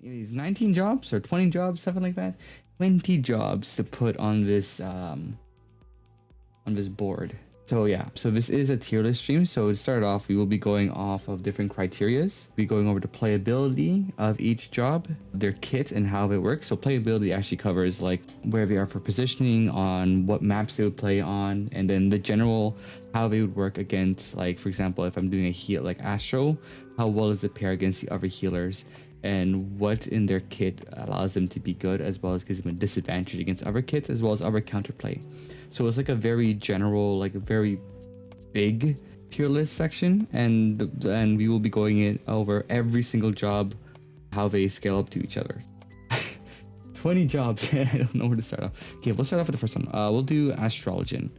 It's 19 jobs or 20 jobs, something like that. 20 jobs to put on this board. So yeah, so this is a tier list stream. So to start off, we will be going off of different criterias. We'll be going over the playability of each job, their kit and how it works. So playability actually covers like where they are for positioning, on what maps they would play on, and then the general how they would work against, like for example, if I'm doing a heal like Astro, how well does it pair against the other healers, and what in their kit allows them to be good, as well as gives them a disadvantage against other kits, as well as other counterplay. So it's like a very general, like a very big tier list section, and we will be going it over every single job, how they scale up to each other. 20 jobs. I don't know where to start off. Okay, we'll start off with the first one. We'll do Astrologian.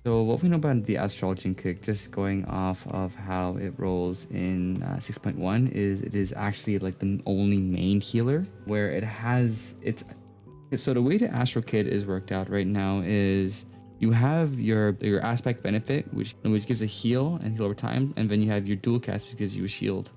So what we know about the Astrologian kit, just going off of how it rolls in 6.1, is it is actually like the only main healer where it has its. So the way the Astro kit is worked out right now is you have your aspect benefit, which gives a heal and heal over time, and then you have your dual cast, which gives you a shield.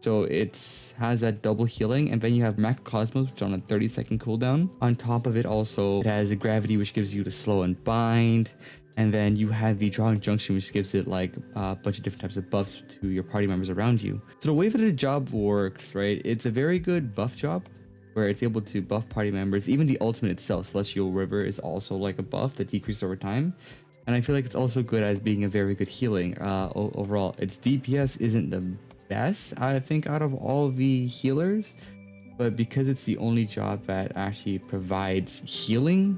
So it has that double healing, and then you have Macrocosmos, which is on a 30-second cooldown. On top of it, also it has a gravity, which gives you the slow and bind. And then you have the Drawing Junction, which gives it like a bunch of different types of buffs to your party members around you. So the way that the job works, right, it's a very good buff job where it's able to buff party members. Even the ultimate itself, Celestial River, is also like a buff that decreases over time. And I feel like it's also good as being a very good healing. Overall, its DPS isn't the best, I think, out of all the healers. But because it's the only job that actually provides healing,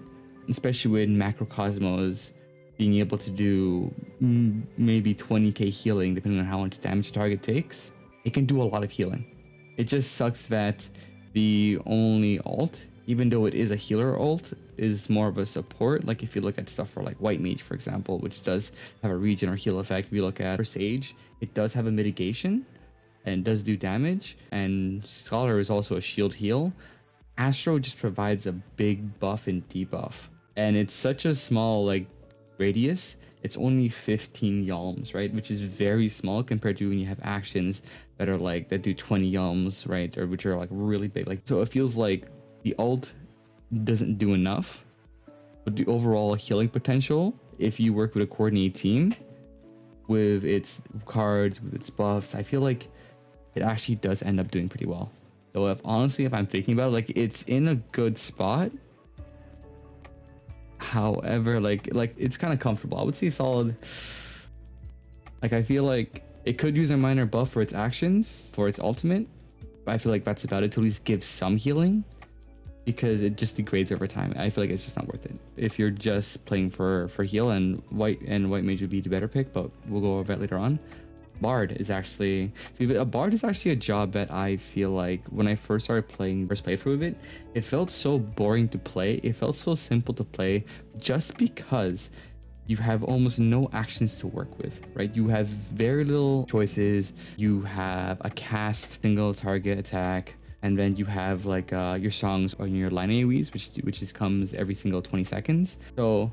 especially with Macrocosmos being able to do maybe 20k healing depending on how much damage the target takes, it can do a lot of healing. It just sucks that the only ult, even though it is a healer ult, is more of a support. Like if you look at stuff for like White Mage, for example, which does have a regen or heal effect. If you look at Sage, it does have a mitigation and does do damage, and Scholar is also a shield heal. Astro just provides a big buff and debuff, and it's such a small like radius. It's only 15 yalms, right, which is very small compared to when you have actions that are like that do 20 yalms, right, or which are like really big. Like, so it feels like the ult doesn't do enough, but the overall healing potential, if you work with a coordinated team with its cards, with its buffs, I feel like it actually does end up doing pretty well. So if I'm thinking about it, like it's in a good spot. However, like it's kind of comfortable. I would say solid. Like I feel like it could use a minor buff for its actions, for its ultimate, but I feel like that's about it to at least give some healing, because it just degrades over time. I feel like it's just not worth it if you're just playing for heal, and White Mage would be the better pick, but we'll go over that later on. Bard is actually, a Bard is actually a job that I feel like when I first started playing, first playthrough of it, it felt so boring to play. It felt so simple to play just because you have almost no actions to work with, right? You have very little choices. You have a cast single target attack, and then you have like your songs on your line AoEs, which just comes every single 20 seconds. So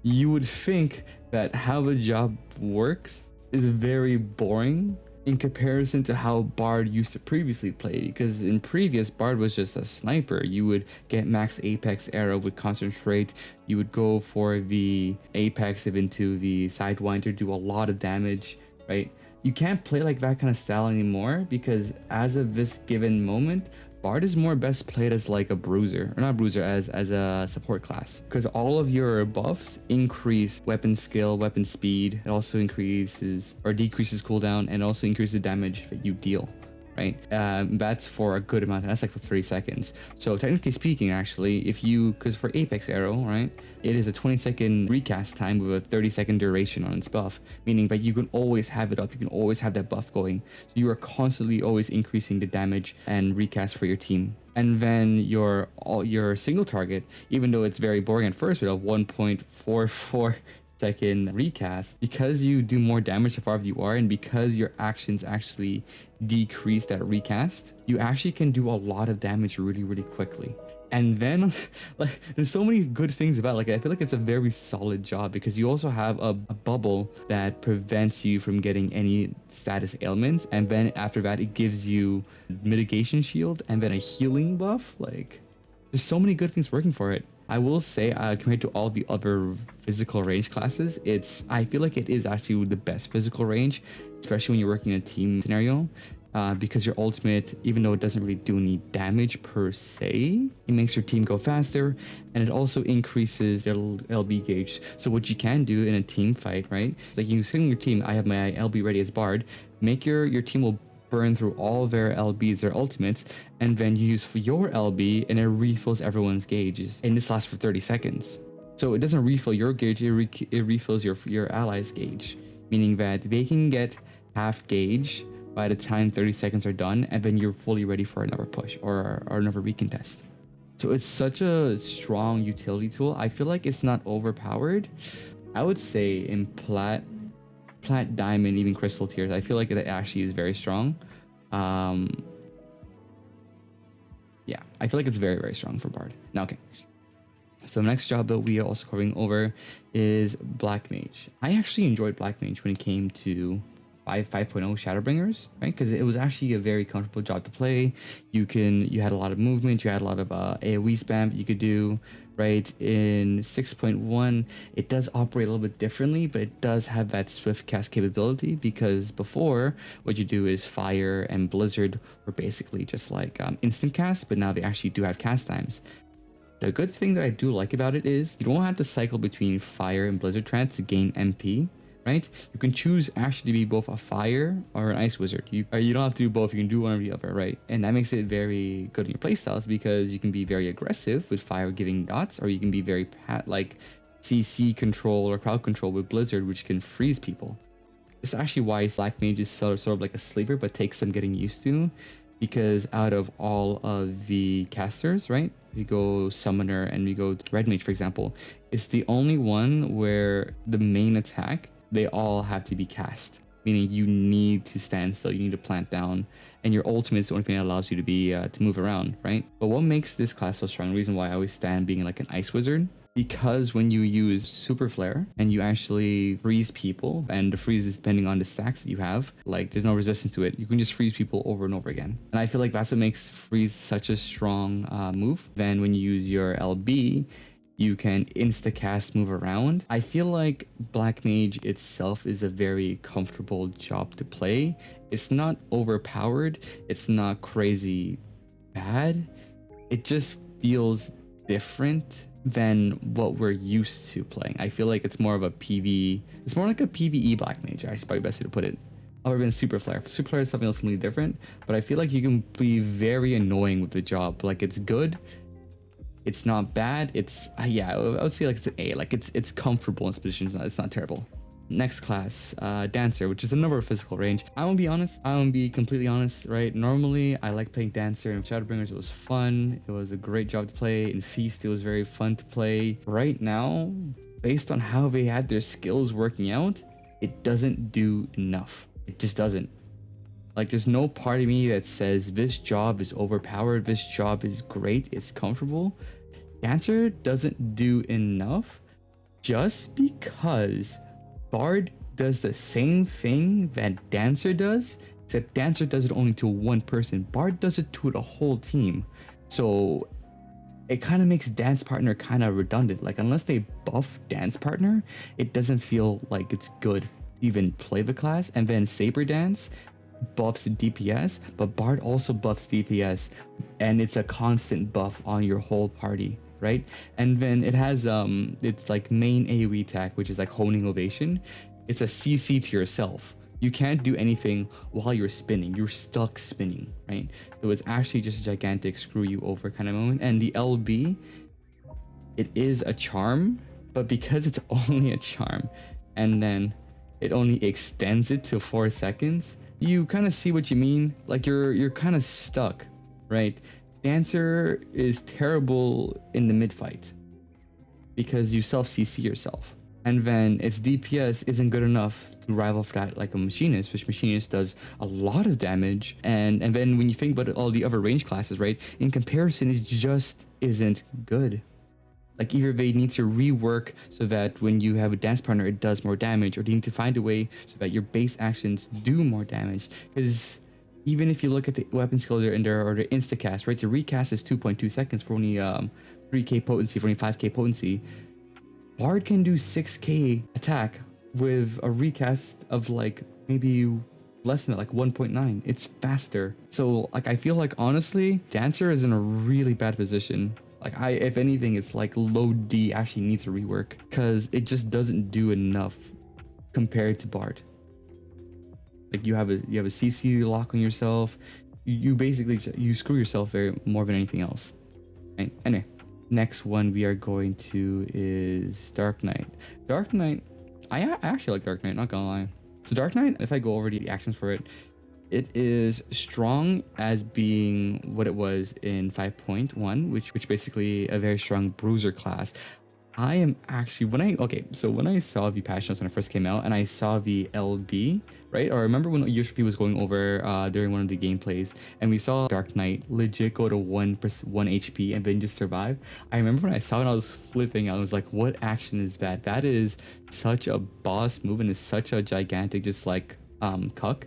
you would think that how the job works is very boring in comparison to how Bard used to previously play, because in previous, Bard was just a sniper. You would get max apex arrow with concentrate, you would go for the apex into the sidewinder, do a lot of damage, right? You can't play like that kind of style anymore, because as of this given moment, Bard is more best played as like a bruiser, or not bruiser, as a support class, because all of your buffs increase weapon skill, weapon speed. It also increases or decreases cooldown, and also increases the damage that you deal, right? That's for a good amount, and that's like for 30 seconds. So technically speaking, actually, because for Apex Arrow, right, it is a 20-second recast time with a 30-second duration on its buff, meaning that you can always have it up, you can always have that buff going. So you are constantly always increasing the damage and recast for your team. And then your single target, even though it's very boring at first with a 1.44 second recast, because you do more damage the farther you are, and because your actions actually decrease that recast, you actually can do a lot of damage really quickly. And then like there's so many good things about it. Like I feel like it's a very solid job because you also have a bubble that prevents you from getting any status ailments, and then after that it gives you mitigation shield and then a healing buff. Like there's so many good things working for it. I will say, compared to all the other physical range classes, I feel like it is actually the best physical range, especially when you're working in a team scenario. Because your ultimate, even though it doesn't really do any damage per se, it makes your team go faster, and it also increases their LB gauge. So what you can do in a team fight, right? It's like you sit in your team, I have my LB ready as Bard, make your team will burn through all their LBs, their ultimates, and then you use for your LB and it refills everyone's gauges. And this lasts for 30 seconds. So it doesn't refill your gauge, it refills your allies' gauge, meaning that they can get half gauge by the time 30 seconds are done, and then you're fully ready for another push or another recontest. So it's such a strong utility tool. I feel like it's not overpowered. I would say in plat, diamond, even crystal tiers, I feel like it actually is very strong. Yeah, I feel like it's very, very strong for Bard. Now, okay. So the next job that we are also covering over is Black Mage. I actually enjoyed Black Mage when it came to 5.0 Shadowbringers, right? Because it was actually a very comfortable job to play. You had a lot of movement, you had a lot of AoE spam that you could do, right? In 6.1, it does operate a little bit differently, but it does have that swift cast capability, because before, what you do is Fire and Blizzard were basically just like instant cast, but now they actually do have cast times. The good thing that I do like about it is you don't have to cycle between Fire and Blizzard trance to gain MP. Right? You can choose actually to be both a fire or an ice wizard. You don't have to do both. You can do one or the other, right? And that makes it very good in your playstyles, because you can be very aggressive with fire giving dots, or you can be very like CC control or crowd control with Blizzard, which can freeze people. This is actually why Black Mage is sort of like a sleeper, but takes some getting used to, because out of all of the casters, right? We go Summoner and we go Red Mage, for example. It's the only one where the main attack, they all have to be cast, meaning you need to stand still, you need to plant down, and your ultimate is the only thing that allows you to be to move around, right? But what makes this class so strong, the reason why I always stand being like an ice wizard, because when you use super flare and you actually freeze people, and the freeze is depending on the stacks that you have, like there's no resistance to it, you can just freeze people over and over again. And I feel like that's what makes freeze such a strong move. Then when you use your LB, you can insta-cast, move around. I feel like Black Mage itself is a very comfortable job to play. It's not overpowered. It's not crazy bad. It just feels different than what we're used to playing. I feel like it's more of a PvE. It's more like a PvE Black Mage, actually, probably best way to put it. Other than Super Flare. Super Flare is something else completely different, but I feel like you can be very annoying with the job. Like, it's good. It's not bad. It's yeah, I would say like it's an A. Like it's comfortable in its position. It's not terrible. Next class, Dancer, which is another physical range. I'm gonna be honest. I'm gonna be completely honest, right? Normally, I like playing Dancer in Shadowbringers. It was fun. It was a great job to play. In Feast, it was very fun to play. Right now, based on how they had their skills working out, it doesn't do enough. It just doesn't. Like, there's no part of me that says this job is overpowered, this job is great, it's comfortable. Dancer doesn't do enough just because Bard does the same thing that Dancer does, except Dancer does it only to one person. Bard does it to the whole team. So it kind of makes Dance Partner kind of redundant. Like, unless they buff Dance Partner, it doesn't feel like it's good to even play the class. And then Saber Dance buffs DPS, but Bard also buffs DPS, and it's a constant buff on your whole party, right? And then it has it's like main AoE attack, which is like Honing Ovation. It's a CC to yourself. You can't do anything while you're spinning. You're stuck spinning, right? So it's actually just a gigantic screw you over kind of moment. And the LB, it is a charm, but because it's only a charm, and then it only extends it to 4 seconds, you kind of see what you mean. Like, you're kind of stuck, right? Dancer is terrible in the mid fight because you self CC yourself. And then its DPS isn't good enough to rival for that like a Machinist, which Machinist does a lot of damage. And then when you think about all the other range classes, right, in comparison, it just isn't good. Like either they need to rework so that when you have a dance partner, it does more damage, or they need to find a way so that your base actions do more damage. Because even if you look at the weapon skill in there or the insta cast, right, the recast is 2.2 seconds for only 3k potency, for only 5k potency. Bard can do 6k attack with a recast of like maybe less than that, like 1.9. It's faster. So like I feel like honestly, Dancer is in a really bad position. Like if anything, it's like low D actually needs a rework because it just doesn't do enough compared to Bard. Like you have a CC lock on yourself. You basically you screw yourself more than anything else. Right? Anyway. Next one we are going to is Dark Knight. Dark Knight, I actually like Dark Knight, not gonna lie. So Dark Knight, if I go over the actions for it, it is strong as being what it was in 5.1, which basically a very strong bruiser class. I am actually when I saw the patch notes when it first came out and I saw the LB, right? Or I remember when USP was going over during one of the gameplays and we saw Dark Knight legit go to 1 HP and then just survive. I remember when I saw it, I was flipping. I was like, what action is that? That is such a boss move and is such a gigantic just like cuck.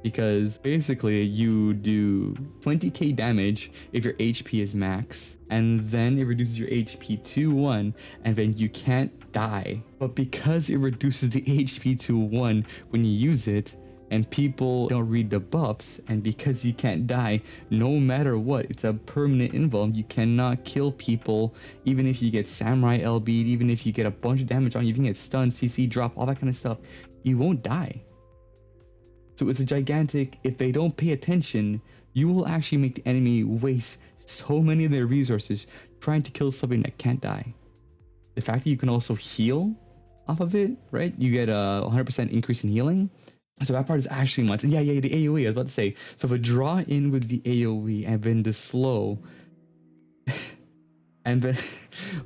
Because basically you do 20k damage if your HP is max, and then it reduces your HP to 1, and then you can't die. But because it reduces the HP to 1 when you use it, and people don't read the buffs, and because you can't die, no matter what, it's a permanent invuln. You cannot kill people, even if you get Samurai LB'd, even if you get a bunch of damage on you, you can get stunned, CC drop, all that kind of stuff, you won't die. So it's a gigantic, if they don't pay attention, you will actually make the enemy waste so many of their resources trying to kill something that can't die. The fact that you can also heal off of it, right? You get a 100% increase in healing. So that part is actually much. Yeah, the AoE, I was about to say. So if I draw in with the AoE and then the slow, and then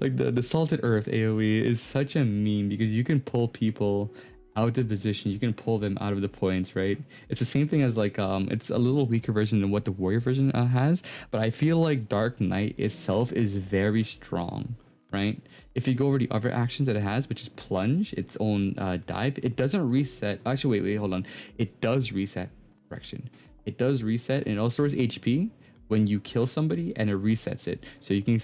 like the Salted Earth AoE is such a meme because you can pull people out of position, you can pull them out of the points, right? It's the same thing as like it's a little weaker version than what the warrior version has, but I feel like Dark Knight itself is very strong, right? If you go over the other actions that it has, which is plunge, its own dive, it doesn't reset. Actually, wait, hold on. It does reset. Correction. It does reset, and it also stores HP when you kill somebody, and it resets it, so you can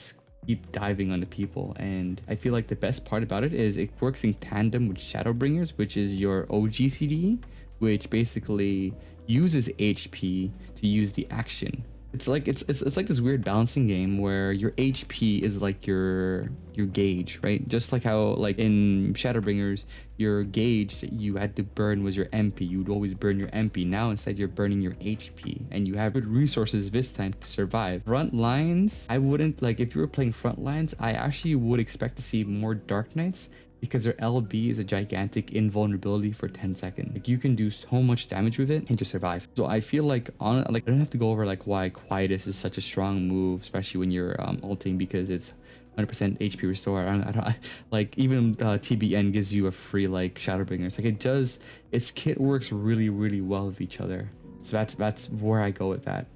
keep diving onto people. And I feel like the best part about it is it works in tandem with Shadowbringers, which is your OG CDE, which basically uses HP to use the action. It's like it's like this weird balancing game where your HP is like your gauge, right? Just like how like in Shadowbringers, your gauge that you had to burn was your MP. You'd always burn your MP. Now instead you're burning your HP, and you have good resources this time to survive. Front lines, I wouldn't like if you were playing front lines. I actually would expect to see more Dark Knights, because their LB is a gigantic invulnerability for 10 seconds. Like you can do so much damage with it and just survive. So I feel like I don't have to go over like why Quietus is such a strong move, especially when you're ulting, because it's 100% HP restore. I don't like even TBN gives you a free like Shadowbringers. Like it does, its kit works really well with each other. So that's where I go with that.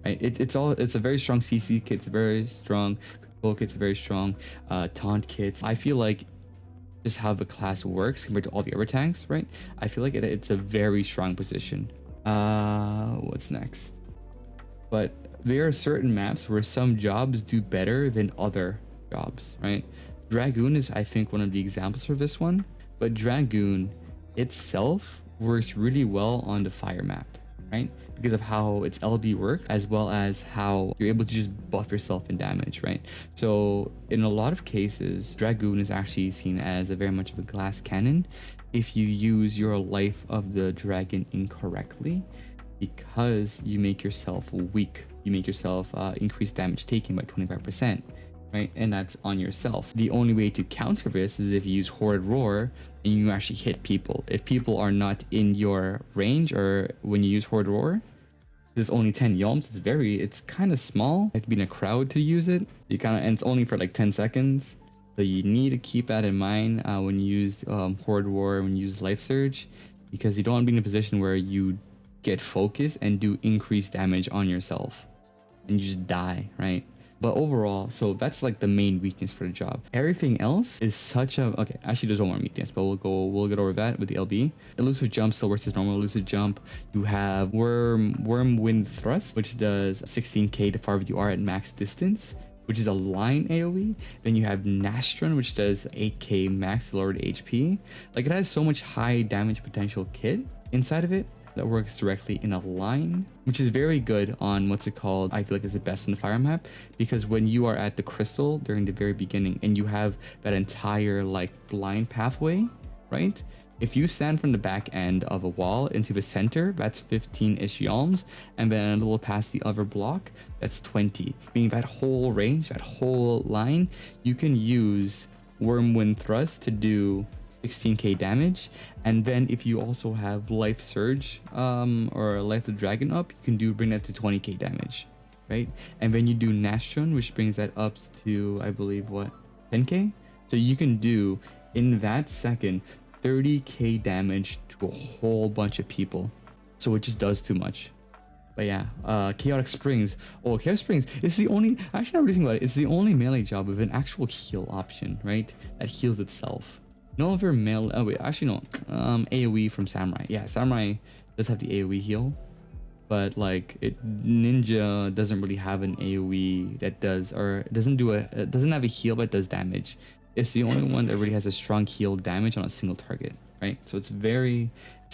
Right? It's a very strong CC kit. It's very strong control kit. It's very strong taunt kits. I feel like just how the class works compared to all the other tanks, right? I feel like it's a very strong position. What's next? But there are certain maps where some jobs do better than other jobs, right? Dragoon is, I think, one of the examples for this one. But Dragoon itself works really well on the fire map, right? Because of how its LB works, as well as how you're able to just buff yourself in damage, right? So in a lot of cases, Dragoon is actually seen as a very much of a glass cannon if you use your life of the dragon incorrectly, because you make yourself weak. You make yourself increase damage taken by 25%, right? And that's on yourself. The only way to counter this is if you use Horrid Roar and you actually hit people. If people are not in your range, or when you use Horrid Roar, there's only 10 yalms. It's kind of small. You have to be in a crowd to use it. And it's only for like 10 seconds. So you need to keep that in mind when you use Horde War, when you use Life Surge, because you don't want to be in a position where you get focused and do increased damage on yourself and you just die, right? But overall, so that's like the main weakness for the job. Everything else is such a, okay, actually there's one more weakness, but we'll get over that with the LB. Elusive jump still works as normal elusive jump. You have Whirlwind Thrust, which does 16k to far you are at max distance, which is a line AoE. Then you have Nastron, which does 8k max lowered HP. Like, it has so much high damage potential kit inside of it that works directly in a line, which is very good on what's it called, I feel like is the best in the fire map, because when you are at the crystal during the very beginning and you have that entire like blind pathway, right? If you stand from the back end of a wall into the center, that's 15-ish yalms, and then a little past the other block, that's 20. Meaning that whole range, that whole line, you can use Whirlwind Thrust to do 16k damage. And then if you also have Life Surge or Life of the Dragon up, you can bring that to 20k damage, right? And then you do Nastron, which brings that up to, I believe, what, 10k? So you can do in that second 30k damage to a whole bunch of people. So it just does too much. But yeah, Chaotic Springs. Oh, Chaotic Springs is the only, actually not really think about it, it's the only melee job with an actual heal option, right? That heals itself. No other melee, oh wait, actually no, AoE from Samurai. Yeah, Samurai does have the AoE heal, but like Ninja doesn't really have an AoE that does, or it doesn't have a heal, but it does damage. It's the only one that really has a strong heal damage on a single target, right? So it's a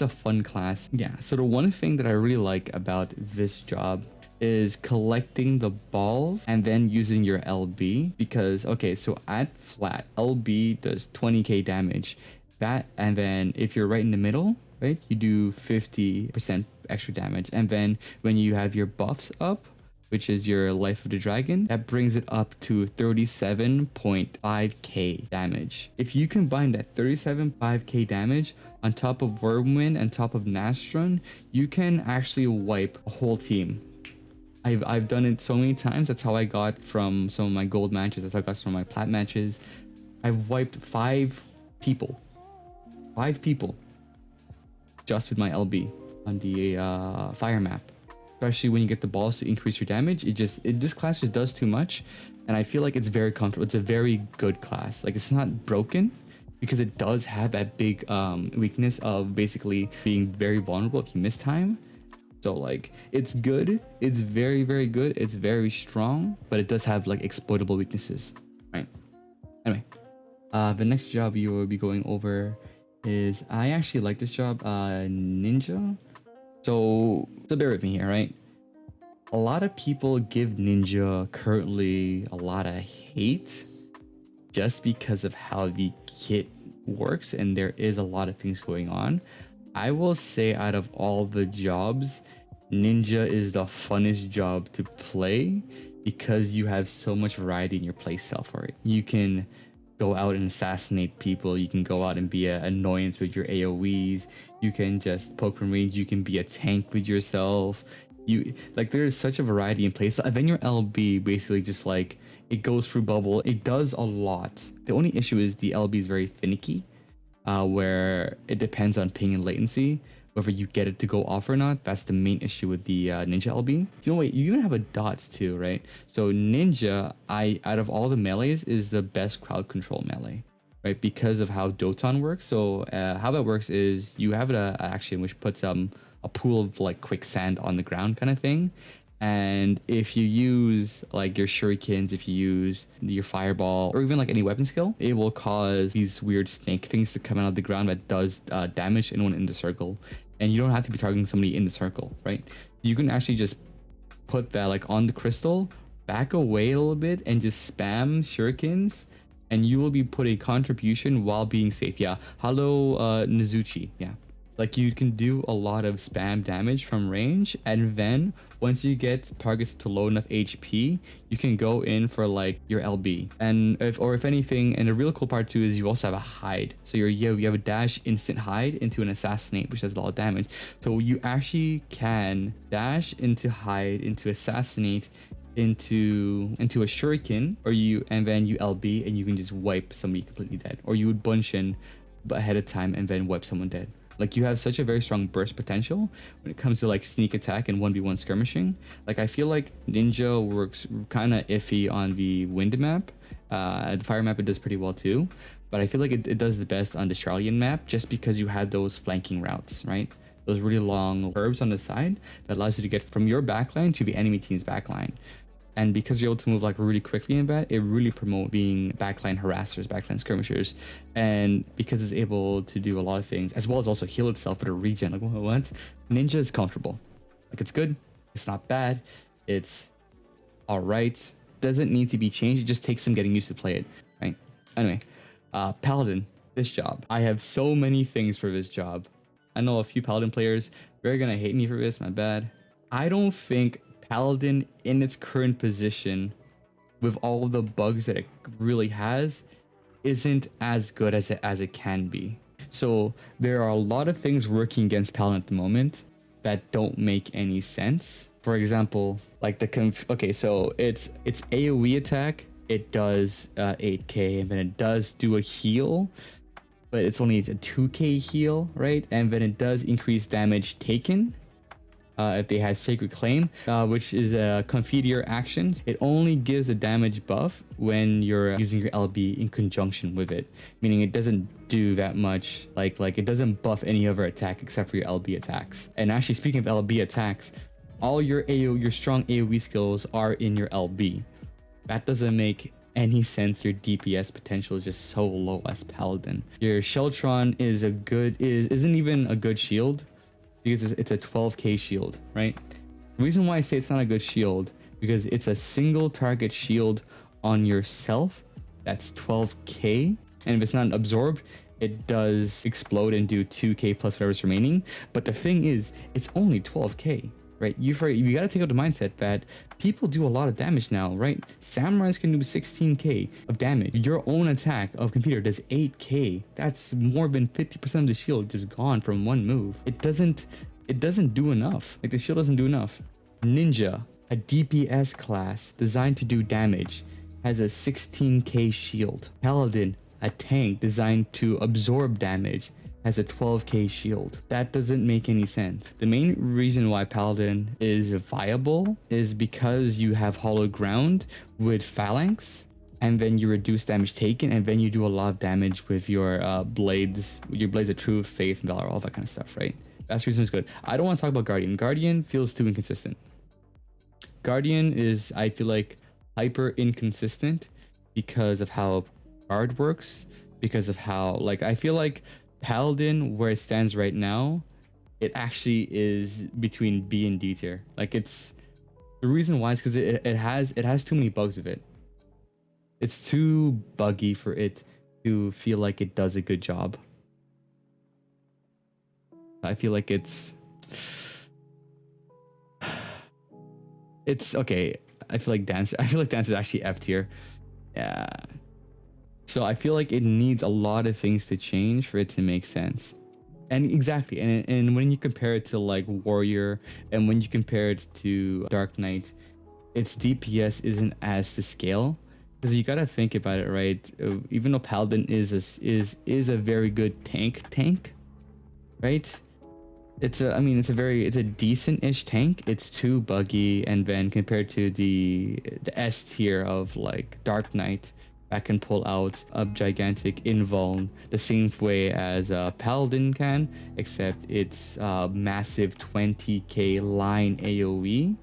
fun class. Yeah, so the one thing that I really like about this job is collecting the balls and then using your LB, because okay, so at flat, LB does 20k damage, that, and then if you're right in the middle, right, you do 50% extra damage, and then when you have your buffs up, which is your Life of the Dragon, that brings it up to 37.5k damage. If you combine that 37.5k damage on top of Whirlwind and top of Nastron, you can actually wipe a whole team. I've done it so many times. That's how I got from some of my gold matches. That's how I got from my plat matches. I've wiped 5 people. 5 people. Just with my LB on the fire map. Especially when you get the balls to increase your damage. This class just does too much. And I feel like it's very comfortable. It's a very good class. Like, it's not broken, because it does have that big weakness of basically being very vulnerable if you miss time. So like, it's good, it's very, very good, it's very strong, but it does have like exploitable weaknesses, right? Anyway, the next job you will be going over is, I actually like this job, Ninja. So bear with me here, right? A lot of people give Ninja currently a lot of hate just because of how the kit works, and there is a lot of things going on. I will say, out of all the jobs, Ninja is the funnest job to play because you have so much variety in your playstyle for it. You can go out and assassinate people. You can go out and be an annoyance with your AoEs. You can just poke from range. You can be a tank with yourself. There is such a variety in playstyle. And then your LB basically just like, it goes through bubble. It does a lot. The only issue is the LB is very finicky. Where it depends on ping and latency, whether you get it to go off or not. That's the main issue with the Ninja LB. You know, wait, you even have a dot too, right? So Ninja, out of all the melees, is the best crowd control melee, right? Because of how Doton works. So how that works is you have an action which puts a pool of like quicksand on the ground kind of thing. And if you use like your shurikens, if you use your fireball, or even like any weapon skill, it will cause these weird snake things to come out of the ground that does damage anyone in the circle. And you don't have to be targeting somebody in the circle, right? You can actually just put that like on the crystal, back away a little bit, and just spam shurikens, and you will be putting contribution while being safe. Yeah, hello Nizuchi. Yeah. Like, you can do a lot of spam damage from range, and then once you get targets to low enough HP, you can go in for like your LB. And if anything, and the real cool part too is you also have a hide. So you have a dash instant hide into an assassinate, which does a lot of damage. So you actually can dash into hide into assassinate into a shuriken, or and then you LB and you can just wipe somebody completely dead, or you would bunshin ahead of time and then wipe someone dead. Like, you have such a very strong burst potential when it comes to like sneak attack and 1v1 skirmishing. Like, I feel like Ninja works kind of iffy on the wind map. The fire map it does pretty well too, but I feel like it does the best on the Astrologian map, just because you have those flanking routes, right? Those really long curves on the side that allows you to get from your backline to the enemy team's backline. And because you're able to move like really quickly in that, it really promotes being backline harassers, backline skirmishers. And because it's able to do a lot of things, as well as also heal itself with a regen. Like, what? Ninja is comfortable. Like, it's good. It's not bad. It's all right. Doesn't need to be changed. It just takes some getting used to play it, right? Anyway, Paladin, this job. I have so many things for this job. I know a few Paladin players. They're gonna hate me for this. My bad. I don't think Paladin in its current position, with all the bugs that it really has, isn't as good as it can be. So there are a lot of things working against Paladin at the moment that don't make any sense. For example, like okay, so its AoE attack, it does 8k, and then it does do a heal, but it's only a 2k heal, right? And then it does increase damage taken if they have Sacred Claim, which is a Confiteor action. It only gives a damage buff when you're using your LB in conjunction with it, meaning it doesn't do that much, like it doesn't buff any other attack except for your LB attacks. And actually, speaking of LB attacks, all your strong AoE skills are in your LB. That doesn't make any sense. Your DPS potential is just so low as Paladin. Your Sheltron isn't even a good shield, because it's a 12k shield, right? The reason why I say it's not a good shield, because it's a single target shield on yourself that's 12k, and if it's not absorbed, it does explode and do 2k plus whatever's remaining. But the thing is, it's only 12k, right? You gotta take out the mindset that people do a lot of damage now, right? Samurais can do 16k of damage. Your own attack of Confiteor does 8k. That's more than 50% of the shield just gone from one move. It doesn't do enough. Like, the shield doesn't do enough. Ninja, a DPS class designed to do damage, has a 16k shield. Paladin, a tank designed to absorb damage, has a 12k shield. That doesn't make any sense. The main reason why Paladin is viable is because you have hollow ground with phalanx, and then you reduce damage taken, and then you do a lot of damage with your blades of truth, faith, and valor, all that kind of stuff, right? That's the reason it's good. I don't want to talk about Guardian. Guardian feels too inconsistent. Guardian is, I feel like, hyper inconsistent because of how guard works, because of how, like, I feel like Paladin, where it stands right now, it actually is between B and D tier. Like, it's the reason why is because it has too many bugs with it. It's too buggy for it to feel like it does a good job. I feel like it's okay. I feel like Dance is actually F tier. Yeah. So I feel like it needs a lot of things to change for it to make sense. And exactly, and when you compare it to like Warrior, and when you compare it to Dark Knight, its DPS isn't as to scale, because you gotta think about it, right? Even though Paladin is a very good tank, right? It's a decent-ish tank. It's too buggy, and then compared to the S tier of like Dark Knight, that can pull out a gigantic invuln the same way as Paladin can, except it's massive 20k line AoE,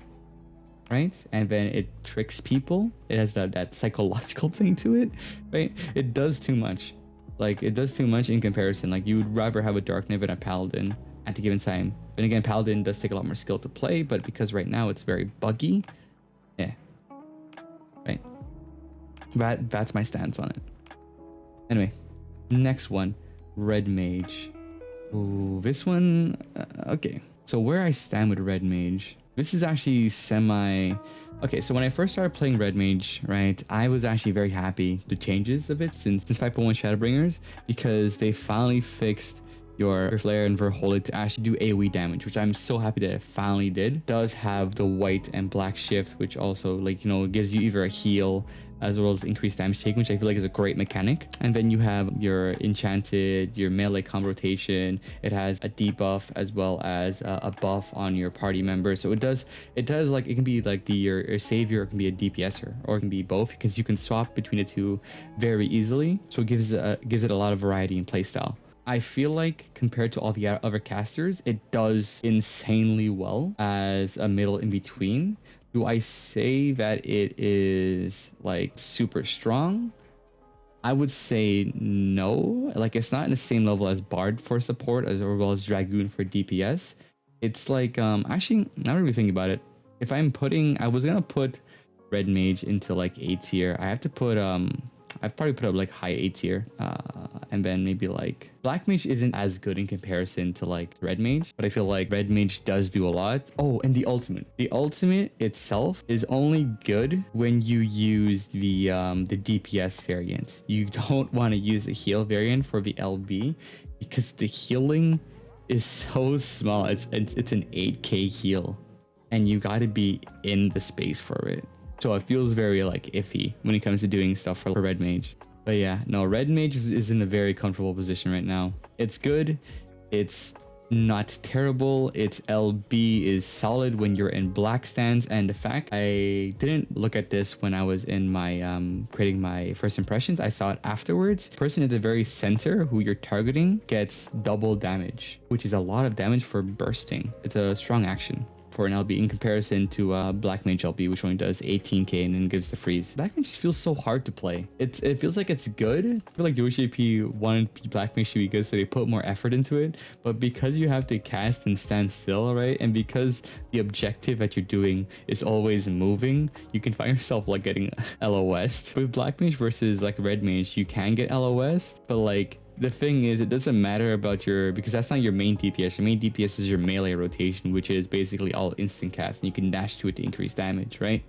right? And then it tricks people. It has that psychological thing to it, right? It does too much. Like, it does too much in comparison. Like, you would rather have a Dark Knight than a Paladin at a given time. Then again, Paladin does take a lot more skill to play, but because right now it's very buggy, yeah, right? That's my stance on it. Anyway, next one, Red Mage. Ooh, this one, okay. So where I stand with Red Mage, this is actually okay, so when I first started playing Red Mage, right, I was actually very happy with the changes of it since 5.1 Shadowbringers, because they finally fixed your Flare and Verholen to actually do AoE damage, which I'm so happy that it finally did. It does have the white and black shift, which also, like, you know, gives you either a heal as well as increased damage taken, which I feel like is a great mechanic. And then you have your enchanted, your melee combo rotation. It has a debuff as well as a buff on your party member. So it does like, it can be like your savior, or it can be a DPSer, or it can be both, because you can swap between the two very easily. So it gives it a lot of variety in playstyle. I feel like compared to all the other casters, it does insanely well as a middle in between. Do I say that it is like super strong? I would say no. Like, it's not in the same level as Bard for support as well as Dragoon for DPS. It's like actually, now that we think about it, if I'm putting, I was gonna put Red Mage into like A tier. I have to put I've probably put up like high A tier, and then maybe like Black Mage isn't as good in comparison to like Red Mage, but I feel like Red Mage does do a lot. Oh, and the ultimate itself is only good when you use the DPS variant. You don't want to use the heal variant for the LB because the healing is so small. It's an 8k heal, and you got to be in the space for it. So it feels very like iffy when it comes to doing stuff for Red Mage. But yeah, no, Red Mage is in a very comfortable position right now. It's good. It's not terrible. Its LB is solid when you're in black stands. And the fact, I didn't look at this when I was in my creating my first impressions. I saw it afterwards. The person at the very center who you're targeting gets double damage, which is a lot of damage for bursting. It's a strong action for an LB in comparison to Black Mage LB, which only does 18k and then gives the freeze. Black Mage just feels so hard to play. It feels like it's good. I feel like the OGP wanted Black Mage to be good, so they put more effort into it. But because you have to cast and stand still, right? And because the objective that you're doing is always moving, you can find yourself like getting LOS. With Black Mage versus like Red Mage, you can get LOS, but like, the thing is, it doesn't matter about because that's not your main DPS. Your main DPS is your melee rotation, which is basically all instant cast, and you can dash to it to increase damage, right?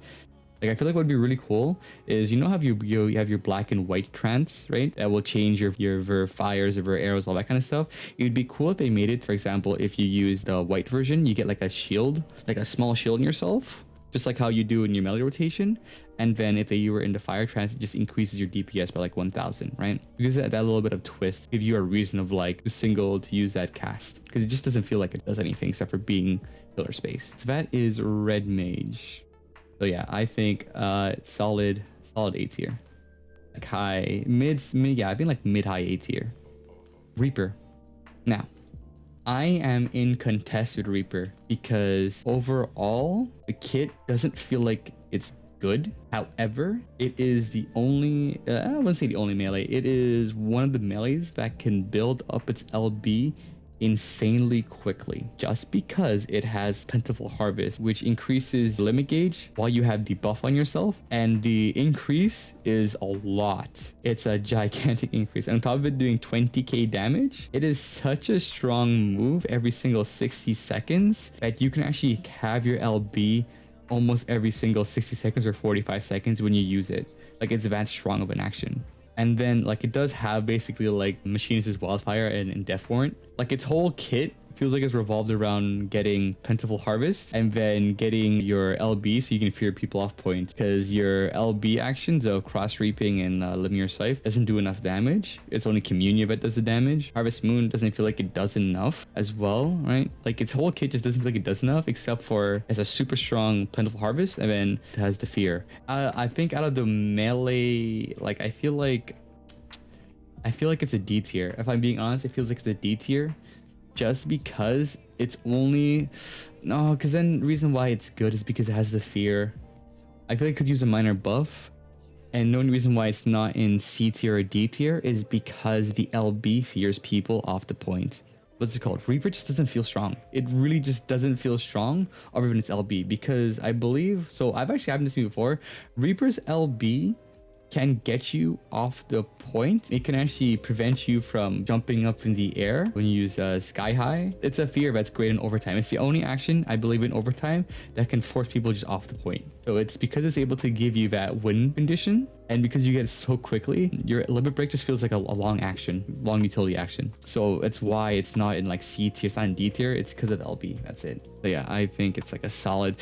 Like, I feel like what would be really cool is, you know how you have your black and white trance, right? That will change your fires, your arrows, all that kind of stuff. It would be cool if they made it, for example, if you use the white version, you get like a shield, like a small shield in yourself, just like how you do in your melee rotation. And then if you were in the fire trance, it just increases your DPS by like 1000, right? Because that little bit of twist gives you a reason of like to use that cast, because it just doesn't feel like it does anything except for being filler space. So that is Red Mage. So yeah, I think solid A tier, like high mid, yeah, I think like mid high A tier. Reaper. Now, I am in contest with Reaper because overall the kit doesn't feel like it's good. However, it is the only, I wouldn't say the only melee, it is one of the melees that can build up its LB insanely quickly, just because it has Plentiful Harvest, which increases limit gauge while you have the buff on yourself, and the increase is a lot. It's a gigantic increase, and on top of it doing 20k damage, it is such a strong move every single 60 seconds that you can actually have your LB almost every single 60 seconds or 45 seconds when you use it. Like, it's that strong of an action. And then like, it does have basically like Machinst's Wildfire and Death Warrant. Like, its whole kit feels like it's revolved around getting Plentiful Harvest and then getting your LB so you can fear people off point, because your LB actions of Cross Reaping and Lemure Scythe doesn't do enough damage. It's only Communion that does the damage. Harvest Moon doesn't feel like it does enough as well, right? Like, its whole kit just doesn't feel like it does enough, except for it's a super strong Plentiful Harvest, and then it has the Fear. I think out of the melee, like, I feel like it's a D tier. If I'm being honest, it feels like it's a D tier, just because it's only, no, because then the reason why it's good is because it has the Fear. I feel like it could use a minor buff, and the only reason why it's not in C tier or D tier is because the LB fears people off the point. What's it called? Reaper just doesn't feel strong. It really just doesn't feel strong other than its LB, because I believe, so I've actually happened to see before, Reaper's LB can get you off the point. It can actually prevent you from jumping up in the air when you use Sky High. It's a fear that's great in overtime. It's the only action, I believe, in overtime that can force people just off the point. So it's because it's able to give you that win condition, and because you get it so quickly, your Limit Break just feels like a long action, long utility action. So it's why it's not in like C tier, it's not in D tier, it's because of LB, that's it. So yeah, I think it's like a solid,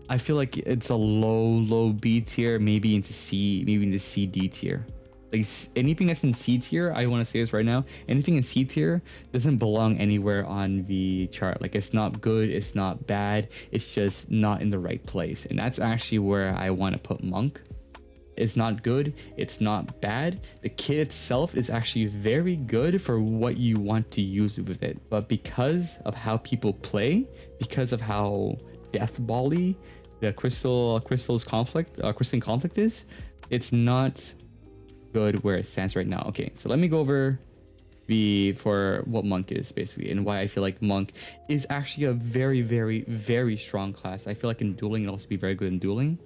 I feel like it's a low B tier, maybe into C, maybe into C, D tier. Like anything that's in C tier, I want to say this right now, anything in C tier doesn't belong anywhere on the chart. Like it's not good, it's not bad, it's just not in the right place. And that's actually where I want to put Monk. It's not good, it's not bad. The kit itself is actually very good for what you want to use with it. But because of how people play, because of how deathball-y the crystalline conflict is, it's not good where it stands right now. Okay, so let me go over for what Monk is basically, and why I feel like Monk is actually a very strong class. I feel like in dueling it'll also be very good in dueling.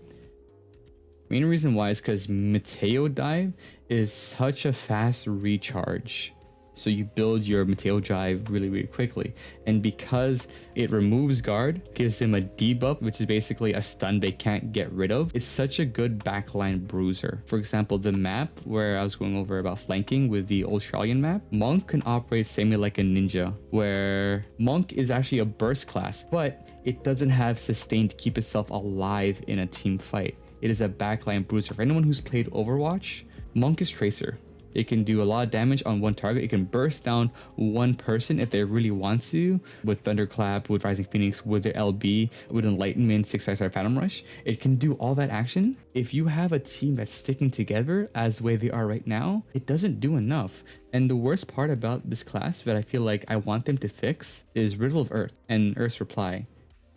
Main reason why is because Mateo Dive is such a fast recharge. So you build your Mateo Drive really quickly. And because it removes guard, gives them a debuff, which is basically a stun they can't get rid of. It's such a good backline bruiser. For example, the map where I was going over about flanking with the Australian map, Monk can operate same like a ninja, where Monk is actually a burst class, but it doesn't have sustain to keep itself alive in a team fight. It is a backline bruiser. For anyone who's played Overwatch, Monk is Tracer. It can do a lot of damage on one target. It can burst down one person if they really want to, with Thunderclap, with Rising Phoenix, with their LB, with Enlightenment, 6-star Phantom Rush. It can do all that action. If you have a team that's sticking together as the way they are right now, it doesn't do enough. And the worst part about this class that I feel like I want them to fix is Riddle of Earth and Earth's Reply.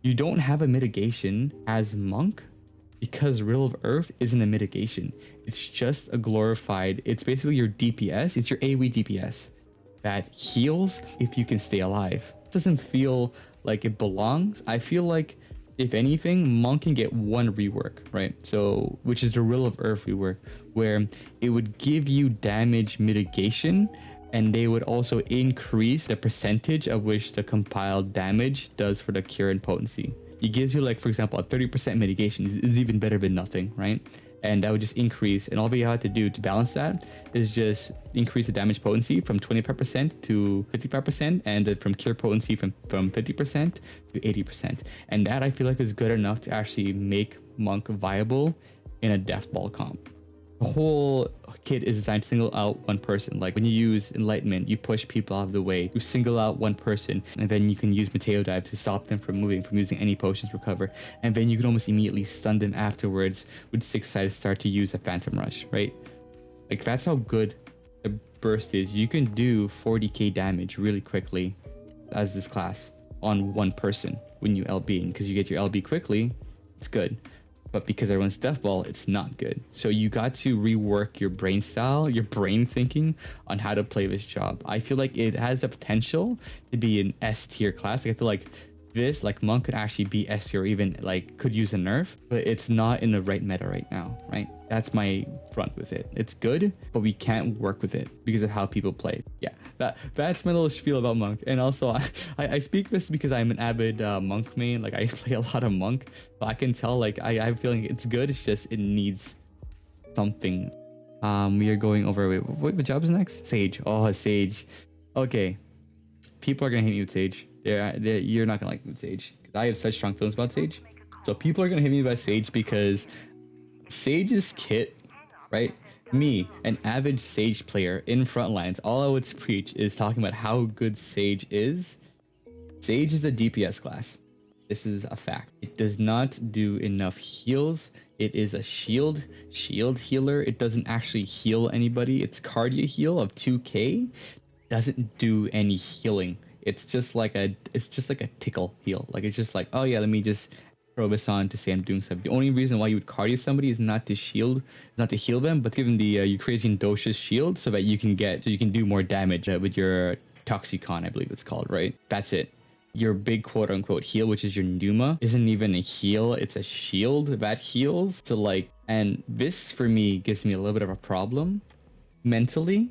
You don't have a mitigation as Monk, because Riddle of Earth isn't a mitigation. It's just a glorified, it's basically your DPS, it's your AoE DPS that heals if you can stay alive. It doesn't feel like it belongs. I feel like, if anything, Monk can get one rework, right? So, which is the Riddle of Earth rework, where it would give you damage mitigation, and they would also increase the percentage of which the compiled damage does for the cure and potency. It gives you, like, for example, a 30% mitigation is even better than nothing, right? And that would just increase, and all you have to do to balance that is just increase the damage potency from 25% to 55%, and from cure potency from 50% to 80%. And that I feel like is good enough to actually make Monk viable in a deathball comp. The whole kit is designed to single out one person. Like when you use Enlightenment, you push people out of the way, you single out one person, and then you can use Mateo Dive to stop them from moving, from using any potions to recover. And then you can almost immediately stun them afterwards with 6-sided start to use a Phantom Rush, right? Like that's how good the burst is. You can do 40k damage really quickly as this class on one person when you LB, and because you get your LB quickly, it's good. But because everyone's deathball, it's not good. So you got to rework your brain style, your brain thinking on how to play this job. I feel like it has the potential to be an S tier class. Like I feel like this, like Monk could actually be S tier, or even like could use a nerf, but it's not in the right meta right now, right? That's my front with it. It's good, but we can't work with it because of how people play. Yeah, that's my little spiel about Monk. And also I speak this because I'm an avid Monk main. Like I play a lot of Monk, so I can tell, like I have a feeling it's good. It's just it needs something. We are going over, wait, what job is next? Sage. Oh, Sage. Okay, people are gonna hate me with Sage. You're not gonna like me with Sage. I have such strong feelings about Sage. So people are gonna hate me about Sage because Sage's kit, right? Me, an avid Sage player in Frontlines, all I would preach is talking about how good Sage is. Sage is a DPS class. This is a fact. It does not do enough heals. It is a shield healer. It doesn't actually heal anybody. Its cardio heal of 2k doesn't do any healing. It's just like a tickle heal. Like it's just like, oh yeah, let me just throw this on to say I'm doing something. The only reason why you would cardio somebody is not to heal them, but give them the Eucrasian Dosha's shield so that you can do more damage with your Toxicon, I believe it's called, right? That's it. your big quote unquote heal, which is your Numa, isn't even a heal, it's a shield that heals. So like, and this for me gives me a little bit of a problem mentally,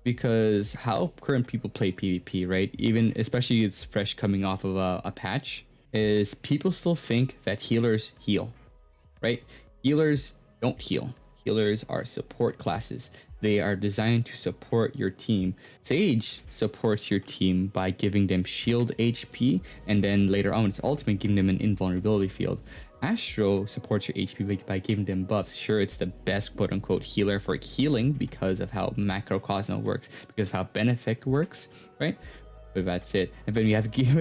because how current people play PvP, right? Even especially it's fresh coming off of a patch, is people still think that healers heal, right? Healers don't heal. Healers are support classes. They are designed to support your team. Sage supports your team by giving them shield HP, and then later on its ultimate giving them an invulnerability field. Astro supports your HP by giving them buffs. Sure, it's the best quote unquote healer for healing because of how macrocosmo works, because of how Benefic works, right? But that's it. And then you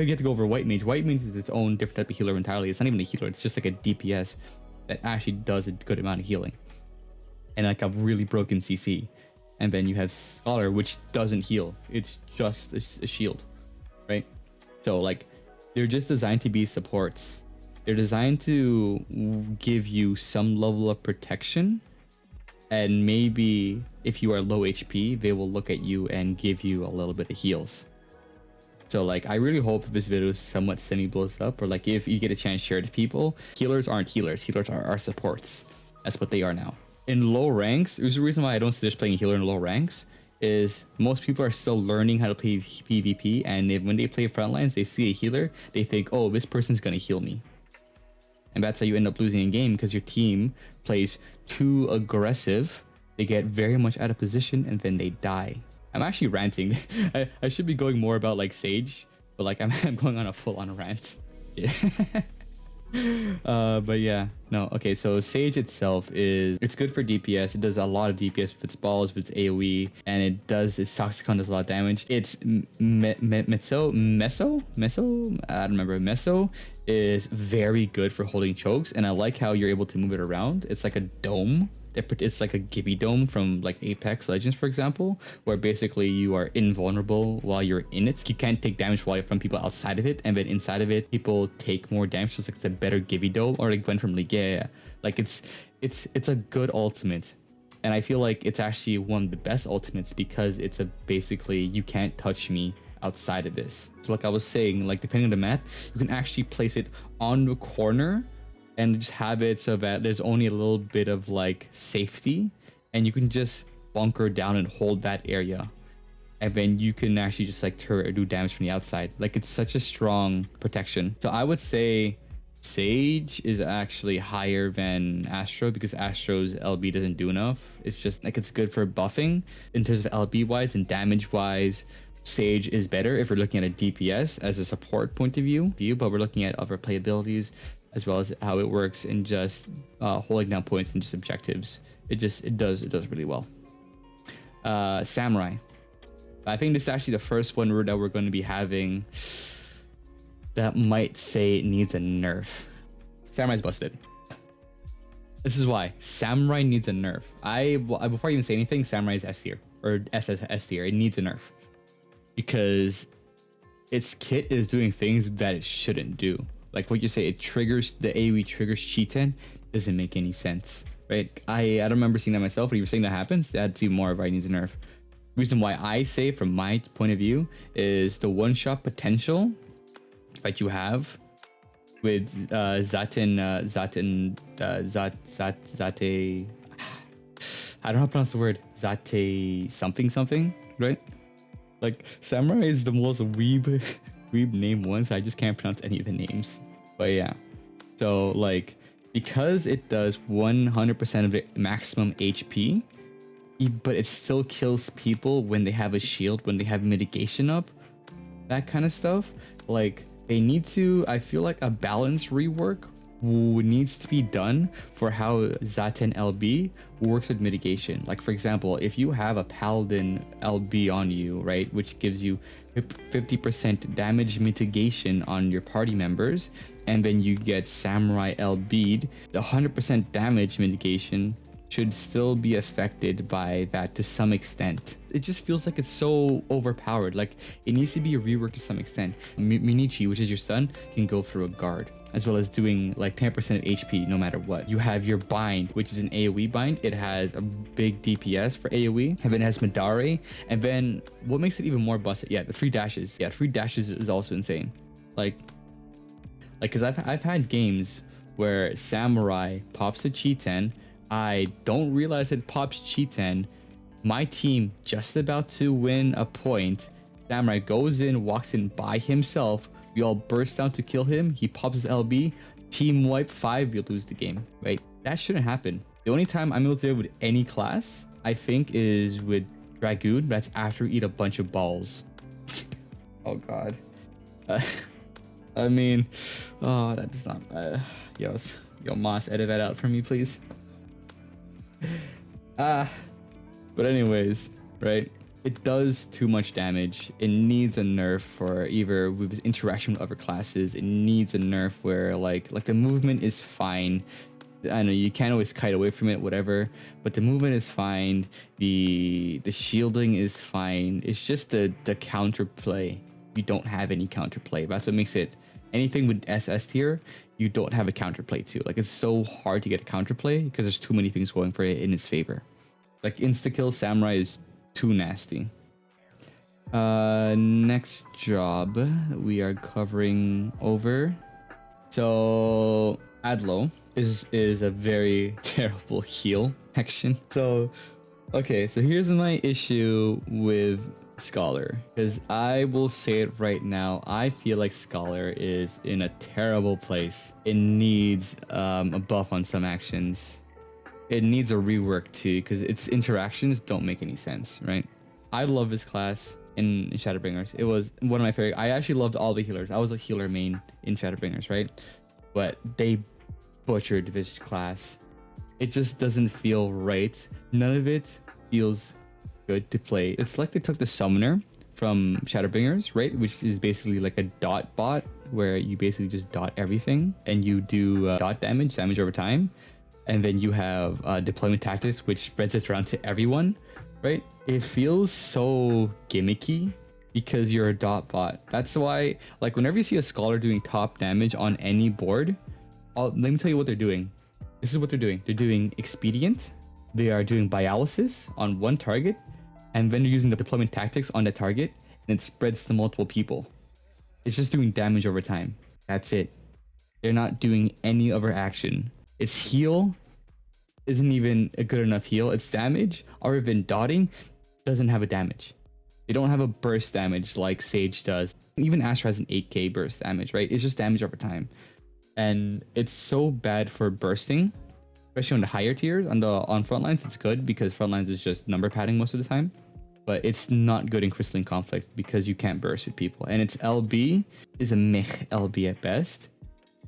get to go over White Mage. White Mage is its own different type of healer entirely. It's not even a healer, it's just like a DPS that actually does a good amount of healing and like a really broken CC. And then you have Scholar, which doesn't heal, it's just a shield, right? So like, they're just designed to be supports. They're designed to give you some level of protection, and maybe if you are low HP, they will look at you and give you a little bit of heals. So like, I really hope this video is somewhat semi blows up, or like if you get a chance, share it to people. Healers aren't healers. Healers are supports. That's what they are now. In low ranks, there's a reason why I don't suggest playing a healer in low ranks, is most people are still learning how to play PvP, and when they play frontlines, they see a healer, they think, oh, this person's gonna heal me. And that's how you end up losing a game, because your team plays too aggressive, they get very much out of position, and then they die. I'm actually ranting. I should be going more about like Sage, but like I'm going on a full-on rant. Yeah. But yeah, no, okay, so Sage itself it's good for DPS. It does a lot of DPS with its balls, with its AoE, and its Toxicon does a lot of damage. It's Meso, I don't remember. Meso is very good for holding chokes, and I like how you're able to move it around. It's like a dome. It's like a Gibby dome from like Apex Legends, for example, where basically you are invulnerable while you're in it. You can't take damage while you're from people outside of it, and then inside of it, people take more damage. So it's like the better Gibby dome, or like Gwen from League. Yeah. Like it's a good ultimate, and I feel like it's actually one of the best ultimates, because it's basically you can't touch me outside of this. So like I was saying, like depending on the map, you can actually place it on the corner and just have it so that there's only a little bit of like safety, and you can just bunker down and hold that area, and then you can actually just like turret or do damage from the outside. Like, it's such a strong protection. So I would say Sage is actually higher than Astro, because Astro's LB doesn't do enough. It's just like, it's good for buffing in terms of LB wise, and damage wise Sage is better if we're looking at a DPS as a support point of view, but we're looking at other playabilities as well as how it works in just holding down points and just objectives. It does really well. Samurai. I think this is actually the first one that we're going to be having that might say it needs a nerf. Samurai's busted. This is why Samurai needs a nerf. Before I even say anything, Samurai is S tier, or S tier. It needs a nerf because its kit is doing things that it shouldn't do. Like what you say, it triggers the AoE triggers Cheaten. Doesn't make any sense, right? I don't remember seeing that myself, but you were saying that happens. That's even more of why it needs a nerf. Reason why I say, from my point of view, is the one-shot potential that you have with Zate. I don't know how to pronounce the word. Zate something, right? Like, Samurai is the most weeb name one, so I just can't pronounce any of the names. But yeah, so like, because it does 100% of the maximum HP, but it still kills people when they have a shield, when they have mitigation up, that kind of stuff. Like, they need to, I feel like a balance rework needs to be done for how Zaten LB works with mitigation. Like, for example, if you have a Paladin LB on you, right, which gives you 50% damage mitigation on your party members, and then you get Samurai LB'd, the 100% damage mitigation should still be affected by that to some extent. It just feels like it's so overpowered. Like, it needs to be a rework to some extent. Minichi, which is your stun, can go through a guard, as well as doing like 10% of HP no matter what. You have your bind, which is an AoE bind. It has a big DPS for AoE, and then it has Madare. And then what makes it even more busted? Yeah, the free dashes. Yeah, free dashes is also insane. Because I've had games where Samurai pops a Cheetan, I don't realize it pops Cheetan, my team just about to win a point, Samurai goes in, walks in by himself, we all burst down to kill him, he pops his LB, team wipe 5, you lose the game, right? That shouldn't happen. The only time I'm able to do it with any class, I think, is with Dragoon. That's after you eat a bunch of balls. Oh god. I mean, oh, that does not. Yo, Moss, edit that out for me, please. But anyways, right? It does too much damage. It needs a nerf for either with its interaction with other classes. It needs a nerf where like the movement is fine. I know you can't always kite away from it, whatever, but the movement is fine. The shielding is fine. It's just the counterplay. You don't have any counterplay. That's what makes it. Anything with SS tier, you don't have a counterplay to. Like, it's so hard to get a counterplay because there's too many things going for it in its favor. Like, insta-kill Samurai is too nasty. Next job we are covering over. So Adlo is a very terrible heal action. So okay, so here's my issue with Scholar, because I will say it right now, I feel like Scholar is in a terrible place. It needs a buff on some actions. It needs a rework too, because its interactions don't make any sense, right? I love this class in Shadowbringers. It was one of my favorite. I actually loved all the healers. I was a healer main in Shadowbringers, right? But they butchered this class. It just doesn't feel right. None of it feels good to play. It's like they took the summoner from Shadowbringers, right? Which is basically like a dot bot where you basically just dot everything and you do dot damage over time. And then you have deployment tactics, which spreads it around to everyone, right? It feels so gimmicky because you're a dot bot. That's why, like, whenever you see a Scholar doing top damage on any board, let me tell you what they're doing. This is what they're doing. They're doing Expedient. They are doing Biolysis on one target, and then they're using the deployment tactics on the target, and it spreads to multiple people. It's just doing damage over time. That's it. They're not doing any other action. Its heal isn't even a good enough heal. Its damage, or even dotting, doesn't have a damage. They don't have a burst damage like Sage does. Even Astra has an 8k burst damage, right? It's just damage over time. And it's so bad for bursting, especially on the higher tiers. On frontlines, it's good because frontlines is just number padding most of the time. But it's not good in Crystalline Conflict because you can't burst with people. And its LB is a meh LB at best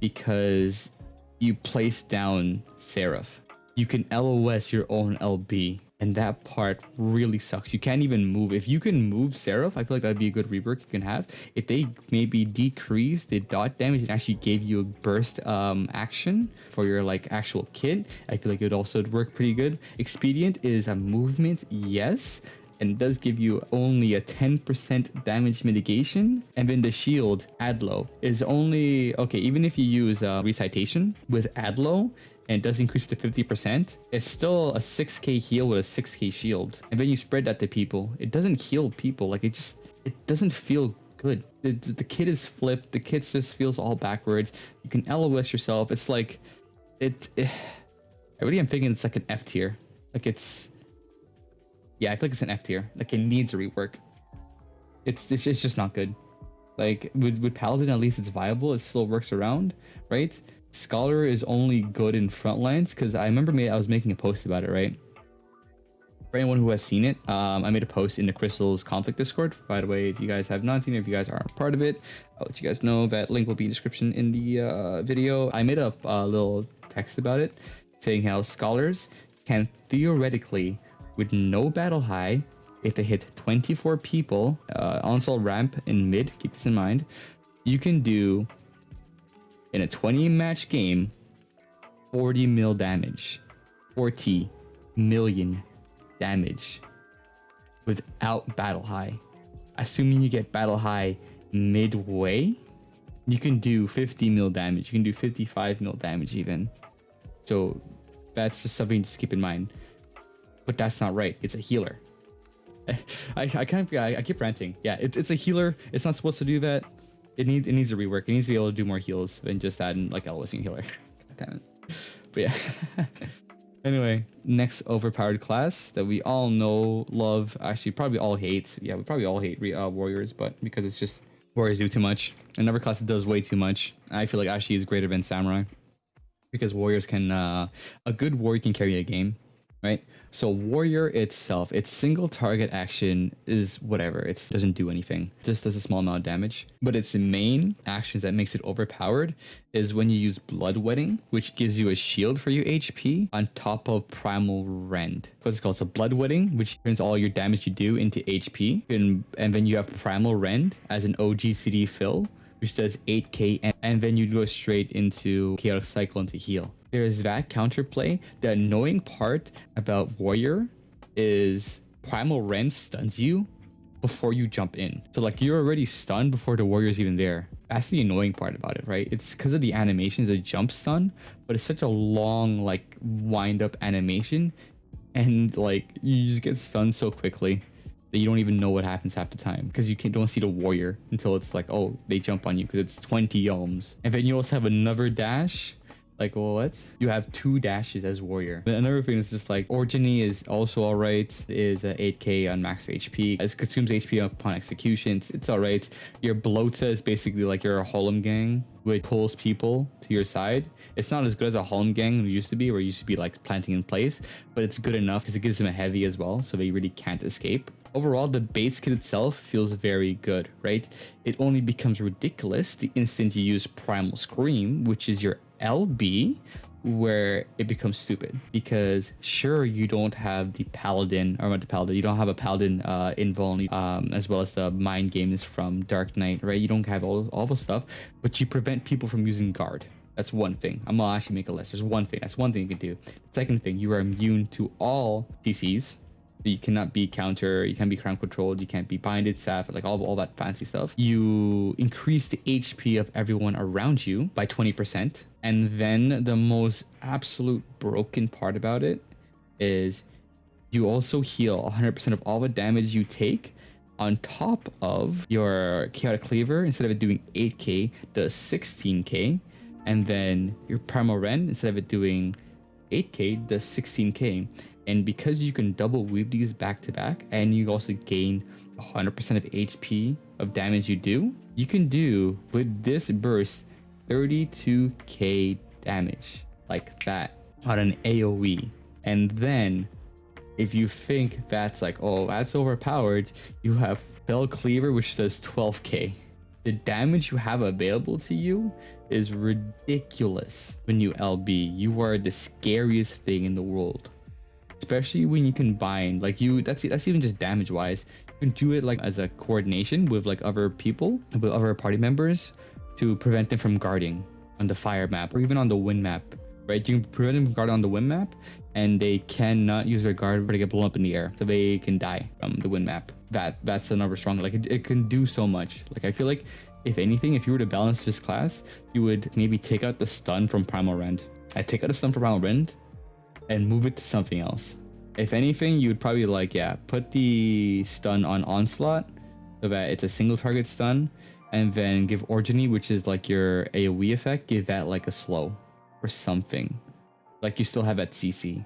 because you place down Seraph. You can LOS your own LB, and that part really sucks. You can't even move. If you can move Seraph, I feel like that'd be a good rework you can have. If they maybe decrease the dot damage and actually gave you a burst action for your like actual kit, I feel like it would also work pretty good. Expedient is a movement, yes, and does give you only a 10% damage mitigation. And then the shield, Adlo, is only, okay, even if you use Recitation with Adlo, and it does increase to 50%, it's still a 6k heal with a 6k shield. And then you spread that to people. It doesn't heal people. Like, it doesn't feel good. The kit is flipped. The kit just feels all backwards. You can LOS yourself. It's like, I really am thinking it's like an F tier. Like yeah, I feel like it's an F tier. Like, it needs a rework. It's just not good. Like, with Paladin, at least it's viable. It still works around, right? Scholar is only good in frontlines because I remember I was making a post about it, right? For anyone who has seen it, I made a post in the Crystals Conflict Discord. By the way, if you guys have not seen it, if you guys aren't part of it, I'll let you guys know. That link will be in the description in the video. I made up a little text about it saying how Scholars can theoretically, with no battle high, if they hit 24 people, onslaught ramp in mid, keep this in mind, you can do, in a 20 match game, 40 mil damage. 40 million damage without battle high. Assuming you get battle high midway, you can do 50 mil damage. You can do 55 mil damage even. So that's just something to keep in mind. But that's not right. It's a healer. I keep ranting. Yeah, it's a healer. It's not supposed to do that. It needs a rework. It needs to be able to do more heals than just adding like Elvis healer. God damn it. But yeah. Anyway, next overpowered class that we all know, love, actually probably all hate. Yeah, we probably all hate warriors, but because it's just warriors do too much. Another class that does way too much. I feel like actually is greater than samurai because warriors can a good warrior can carry a game, right? So warrior itself, its single target action is whatever. It doesn't do anything. It just does a small amount of damage. But its main actions that makes it overpowered is when you use bloodwetting, which gives you a shield for your HP on top of primal rend. What's it called? So bloodwetting, which turns all your damage you do into HP, and then you have primal rend as an OGCD fill, which does 8k, and then you go straight into chaotic cyclone to heal. There's that counterplay. The annoying part about warrior is primal rend stuns you before you jump in. So like you're already stunned before the warrior's even there. That's the annoying part about it, right? It's because of the animations, a jump stun, but it's such a long like wind up animation, and like you just get stunned so quickly that you don't even know what happens half the time because you don't see the warrior until it's like, oh, they jump on you because it's 20 yalms. And then you also have another dash. Like, well, what? You have 2 dashes as warrior. But another thing is just like Originy is also all right. Is 8k on max HP. It consumes HP upon execution. It's all right. Your Blota is basically like your Holem gang, which pulls people to your side. It's not as good as a Holem gang used to be, where you used to be like planting in place, but it's good enough because it gives them a heavy as well, so they really can't escape. Overall, the base kit itself feels very good, right? It only becomes ridiculous the instant you use Primal Scream, which is your LB, where it becomes stupid. Because sure, you don't have the Paladin, or not the Paladin, you don't have a Paladin invuln, as well as the mind games from Dark Knight, right? You don't have all the stuff, but you prevent people from using guard. That's one thing. I'm gonna actually make a list. There's one thing. That's one thing you can do. The second thing, you are immune to all DCs. You cannot be counter, you can't be crown controlled, you can't be binded, sap, like all that fancy stuff. You increase the HP of everyone around you by 20%. And then the most absolute broken part about it is you also heal 100% of all the damage you take on top of your chaotic cleaver. Instead of it doing 8k, does 16k. And then your primal rend, instead of it doing 8k, does 16k. And because you can double weave these back to back, and you also gain 100% of HP of damage you do, you can do with this burst 32k damage like that on an AoE. And then if you think that's like, oh, that's overpowered, you have Fell Cleaver, which does 12k. The damage you have available to you is ridiculous. When you LB, you are the scariest thing in the world. Especially when you can bind, like that's even just damage wise. You can do it like as a coordination with like other people, with other party members, to prevent them from guarding on the fire map or even on the wind map, right? You can prevent them from guarding on the wind map, and they cannot use their guard, but they get blown up in the air, so they can die from the wind map. That's another strong, like it can do so much. Like I feel like if anything, if you were to balance this class, you would maybe take out the stun from Primal Rend. I'd take out the stun from Primal Rend and move it to something else. If anything, you would probably like, yeah, put the stun on Onslaught so that it's a single target stun, and then give Originy, which is like your AoE effect, give that like a slow or something. Like you still have that CC,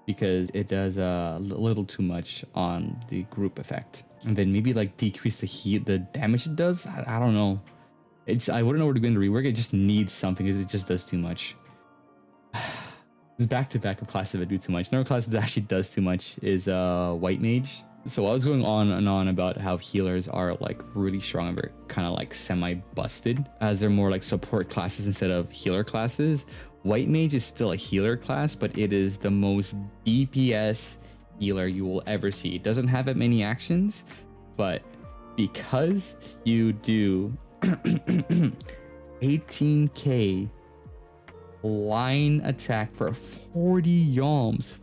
because it does a little too much on the group effect. And then maybe like decrease the damage it does. I don't know. I wouldn't know where to go into rework. It just needs something because it just does too much. There's back-to-back of classes that do too much. Another class that actually does too much is White Mage. So I was going on and on about how healers are like really strong and kind of like semi-busted, as they're more like support classes instead of healer classes. White Mage is still a healer class, but it is the most DPS healer you will ever see. It doesn't have that many actions, but because you do 18k line attack for 40 yalms,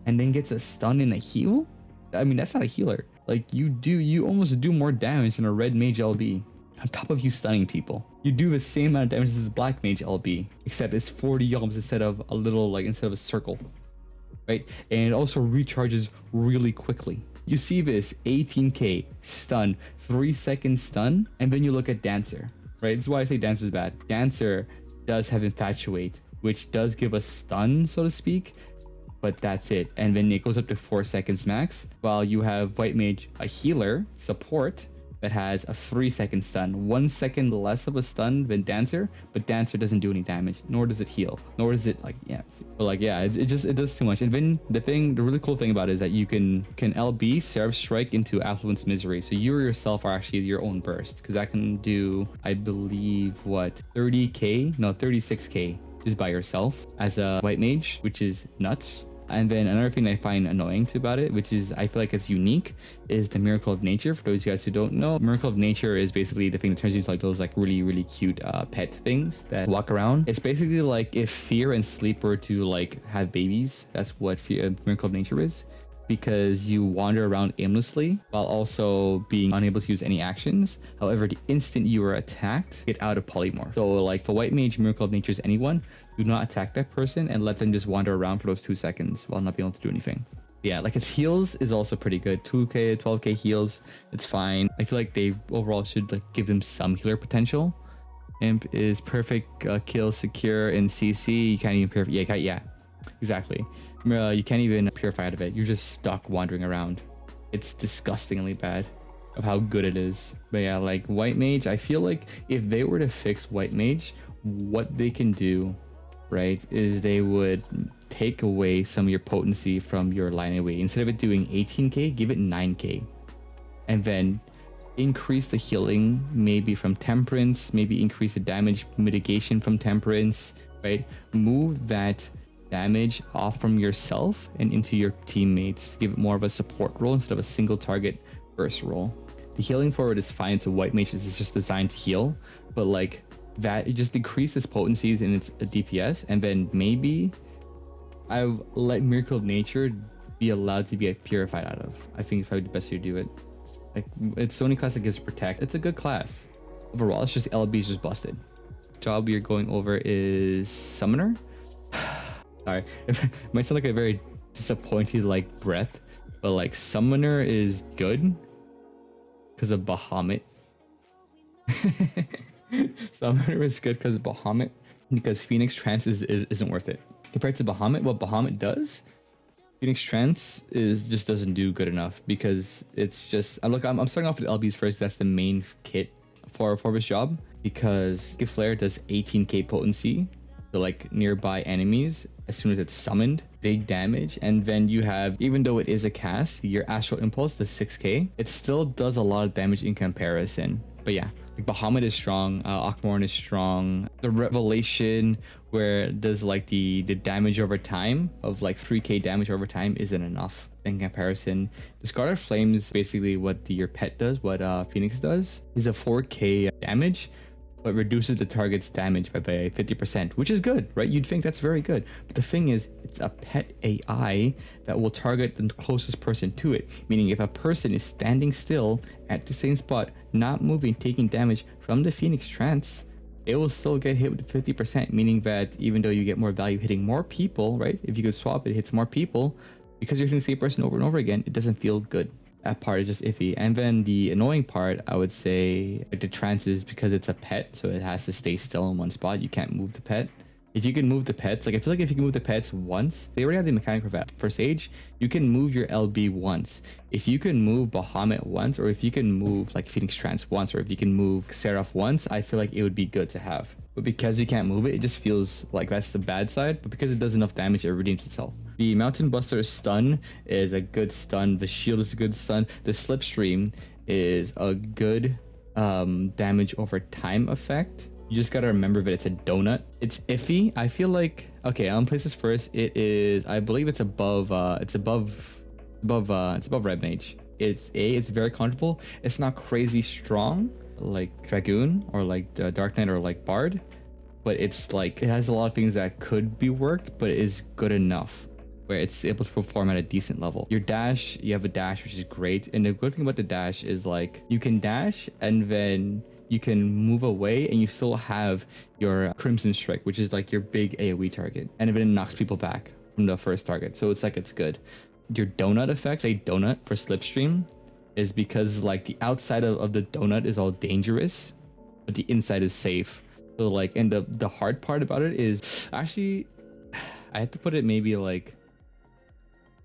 and then gets a stun and a heal. I mean, that's not a healer. Like you almost do more damage than a red mage LB on top of you stunning people. You do the same amount of damage as a black mage LB, except it's 40 yalms instead of a little, like instead of a circle, right? And it also recharges really quickly. You see this 18k stun, 3-second stun, and then you look at Dancer, right? That's why I say Dancer is bad. Dancer does have Infatuate, which does give a stun, so to speak, but that's it. And then it goes up to 4 seconds max, while you have White Mage, a healer, support, that has a 3-second stun, 1 second less of a stun than Dancer, but Dancer doesn't do any damage, nor does it heal, nor does it like, yeah, but like, yeah, it does too much. And then the really cool thing about it is that you can LB Seraph Strike into Affluence Misery, so you yourself are actually your own burst, because that can do, I believe, what, 36k just by yourself as a White Mage, which is nuts. And then another thing I find annoying about it, which is I feel like it's unique, is the Miracle of Nature. For those of you guys who don't know, Miracle of Nature is basically the thing that turns you into like those like really cute pet things that walk around. It's basically like if Fear and Sleep were to like have babies. That's what Miracle of Nature is, because you wander around aimlessly while also being unable to use any actions. However, the instant you are attacked, get out of polymorph. So like for White Mage, Miracle of Nature is anyone. Do not attack that person and let them just wander around for those 2 seconds while not being able to do anything. Yeah, like its heals is also pretty good. 2k, 12k heals, it's fine. I feel like they overall should like give them some healer potential. Imp is perfect kill secure in CC. You can't even purify. Yeah, exactly. You can't even purify out of it. You're just stuck wandering around. It's disgustingly bad of how good it is. But yeah, like White Mage, I feel like if they were to fix White Mage, what they can do, right, is they would take away some of your potency from your line away. Instead of it doing 18k, give it 9k. And then increase the healing maybe from Temperance, maybe increase the damage mitigation from Temperance, right? Move that damage off from yourself and into your teammates. Give it more of a support role instead of a single target burst role. The healing forward is fine, so White Mage is just designed to heal, but like that, it just decreases potencies in its DPS, and then maybe I let Miracle of Nature be allowed to be purified out of. I think it's probably the best way to do it. Like, it's the only class that gives protect. It's a good class. Overall, it's just LB is just busted. Job you're going over is Summoner. Sorry, it might sound like a very disappointed like breath, but like Summoner is good because of Bahamut. Summoner is good because of Bahamut, because Phoenix Trance isn't worth it compared to Bahamut. What Bahamut does, Phoenix Trance just doesn't do good enough, because it's just I'm starting off with LBs first. That's the main kit for this job, because Gift Flare does 18k potency to like nearby enemies as soon as it's summoned, big damage. And then you have, even though it is a cast, your Astral Impulse does 6k. It still does a lot of damage in comparison. But yeah, like Bahamut is strong, Akmorn is strong. The Revelation, where it does like the damage over time of like 3k damage over time, isn't enough in comparison. The Scarlet Flame is basically what your pet does, what Phoenix does, is a 4k damage, but reduces the target's damage by 50%, which is good, right? You'd think that's very good. But the thing is, it's a pet AI that will target the closest person to it. Meaning if a person is standing still at the same spot, not moving, taking damage from the Phoenix Trance, it will still get hit with 50%, meaning that even though you get more value hitting more people, right? If you could swap it, it hits more people. Because you're hitting the same person over and over again, it doesn't feel good. That part is just iffy. And then the annoying part, I would say, like the trance, is because it's a pet, so it has to stay still in one spot. You can't move the pet. If you can move the pets, like I feel like if you can move the pets once, they already have the mechanic for that. For Sage, you can move your LB once. If you can move Bahamut once, or if you can move like Phoenix Trance once, or if you can move Seraph once, I feel like it would be good to have. But because you can't move it, it just feels like that's the bad side. But because it does enough damage, it redeems itself. The Mountain Buster stun is a good stun. The shield is a good stun. The Slipstream is a good damage over time effect. You just gotta remember that it's a donut. It's iffy. I feel like, okay, I'm gonna place this first. It is, I believe it's above Red Mage. It's very comfortable. It's not crazy strong like Dragoon or like Dark Knight or like Bard, but it's like, it has a lot of things that could be worked, but it is good enough where it's able to perform at a decent level. Your dash, you have a dash, which is great. And the good thing about the dash is like you can dash and then you can move away and you still have your Crimson Strike, which is like your big AoE target. And then it knocks people back from the first target. So it's like, it's good. your donut effect, say donut for slipstream, is because like the outside of the donut is all dangerous, but the inside is safe. So like, and the hard part about it is actually, I have to put it maybe like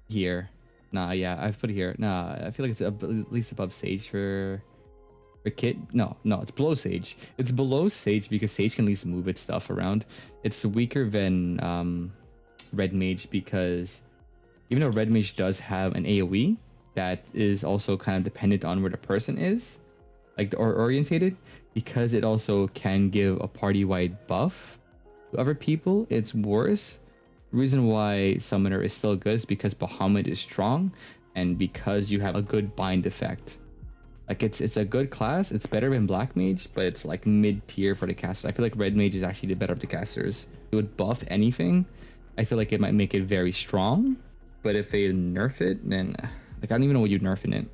here. Nah, yeah, I've put it here. Nah, I feel like it's at least above Sage for Kit. No, it's below Sage. It's below Sage because Sage can at least move its stuff around. It's weaker than Red Mage because even though Red Mage does have an AoE that is also kind of dependent on where the person is, like or orientated, because it also can give a party-wide buff to other people, it's worse. The reason why Summoner is still good is because Bahamut is strong and because you have a good bind effect. Like it's a good class. It's better than Black Mage, but it's like mid-tier for the caster. I feel like Red Mage is actually the better of the casters. It would buff anything. I feel like it might make it very strong, but if they nerf it, then like I don't even know what you'd nerf in it.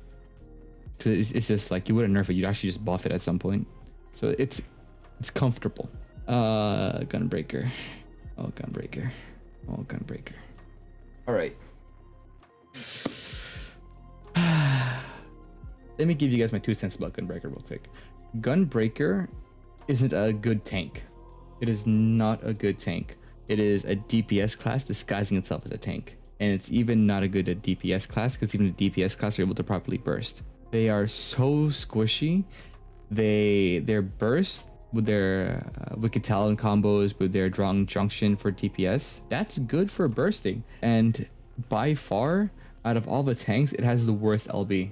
So it's just like you wouldn't nerf it. You'd actually just buff it at some point. So it's comfortable. Gunbreaker. Oh, Gunbreaker. Oh, Gunbreaker. All right. Let me give you guys my 2 cents about Gunbreaker real quick. Gunbreaker isn't a good tank. It is not a good tank. It is a DPS class disguising itself as a tank. And it's even not a good DPS class because even the DPS class are able to properly burst. They are so squishy. Their burst with their Wicked Talon combos, with their Drong Junction for DPS, that's good for bursting. And by far, out of all the tanks, it has the worst LB.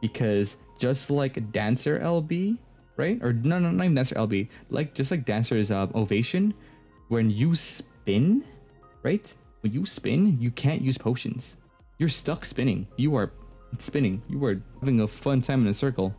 Because just like Dancer LB, right? Or no, not even Dancer LB. Just like Dancer's Ovation, when you spin, right? When you spin, you can't use potions. You're stuck spinning. You are spinning. You are having a fun time in a circle.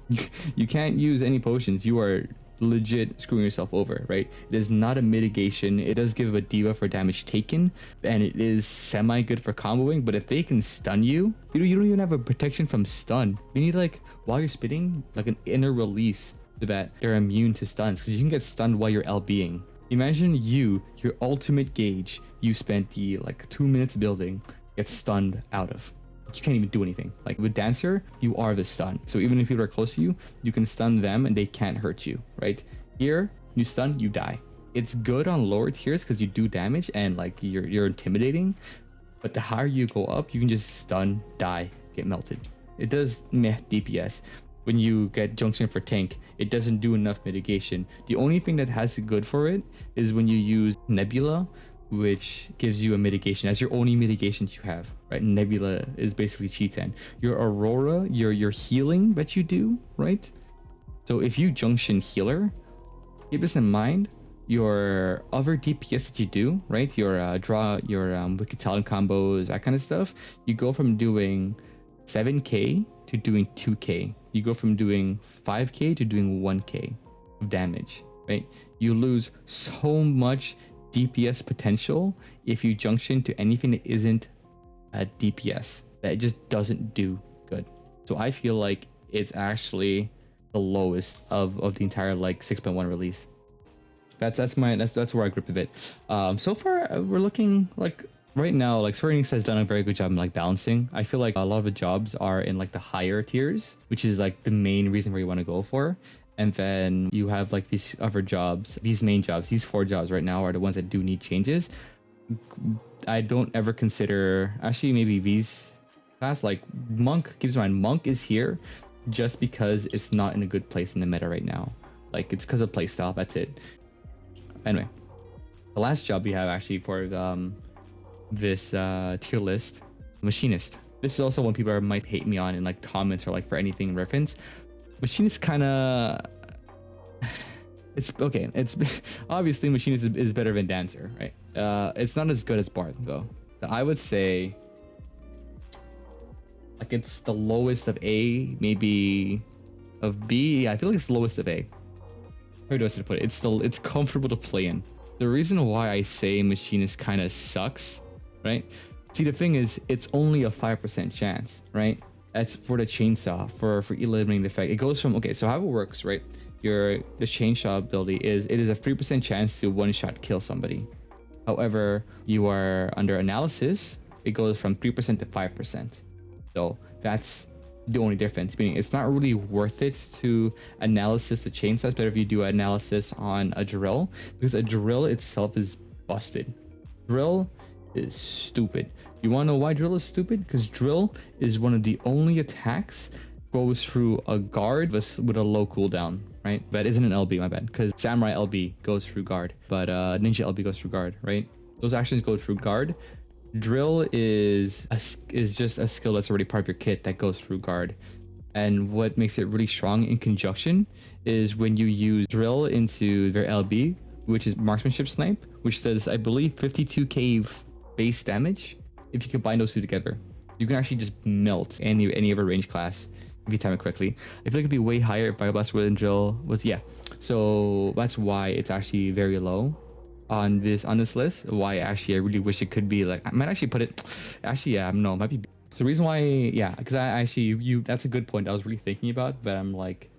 You can't use any potions. You are legit screwing yourself over, right? It is not a mitigation. It does give a debuff for damage taken, and it is semi good for comboing, but if they can stun you, you don't even have a protection from stun. You need like, while you're spinning, like an inner release so that they're immune to stuns, because you can get stunned while you're LBing. Imagine your ultimate gauge you spent the like 2 minutes building gets stunned out of. You can't even do anything. Like with Dancer, you are the stun. So even if people are close to you, you can stun them and they can't hurt you, right? Here, you stun, you die. It's good on lower tiers because you do damage and like you're intimidating. But the higher you go up, you can just stun, die, get melted. It does meh DPS. When you get Junction for tank, it doesn't do enough mitigation. The only thing that has good for it is when you use Nebula, which gives you a mitigation. That's your only mitigations you have, right? Nebula is basically Cheetan. Your Aurora, your healing that you do, right? So if you Junction healer, keep this in mind. Your other DPS that you do, right? Your Wicked Talon combos, that kind of stuff. You go from doing 7k to doing 2k. You go from doing 5k to doing 1k of damage, right? You lose so much DPS potential if you junction to anything that isn't a DPS. That just doesn't do good. So I feel like it's actually the lowest of the entire like 6.1 release. That's where I grip a bit. So far we're looking like right now, like Square Enix has done a very good job in like balancing. I feel like a lot of the jobs are in like the higher tiers, which is like the main reason where you want to go for. And then you have like these other jobs, these main jobs, these 4 jobs right now are the ones that do need changes. I don't ever consider, actually maybe these class, like Monk, keeps in mind, Monk is here just because it's not in a good place in the meta right now. Like it's because of playstyle, that's it. Anyway, the last job we have actually for this tier list, Machinist. This is also one people might hate me on in like comments or like for anything in reference. Machinist kind of, it's okay. It's obviously Machinist is better than Dancer, right? It's not as good as Bard though. So I would say like it's the lowest of A, maybe of B. Yeah, I feel like it's the lowest of A. How do I put it? It's comfortable to play in. The reason why I say Machinist kind of sucks, right? See, the thing is, it's only a 5% chance, right? That's for the chainsaw, for eliminating the effect. It goes from, okay, so how it works, right? The chainsaw ability is, it is a 3% chance to one-shot kill somebody. However, you are under analysis, it goes from 3% to 5%. So that's the only difference, meaning it's not really worth it to analysis the chain size. Better if you do analysis on a drill, because a drill itself is busted. Drill is stupid. You want to know why drill is stupid? Because drill is one of the only attacks goes through a guard with a low cooldown, right? That isn't an LB, my bad, because samurai LB goes through guard, but ninja LB goes through guard, right? Those actions go through guard. Drill is just a skill that's already part of your kit that goes through guard. And what makes it really strong in conjunction is when you use drill into their LB, which is marksmanship snipe, which does, I believe, 52k base damage. If you combine those two together, you can actually just melt any other range class if you time it correctly. I feel like it'd be way higher if Bioblast within drill was, yeah. So that's why it's actually very low on this list. Why actually I really wish it could be like, I might actually put it, actually, yeah, no, it might be. The reason why, yeah, because I actually, that's a good point I was really thinking about, but I'm like,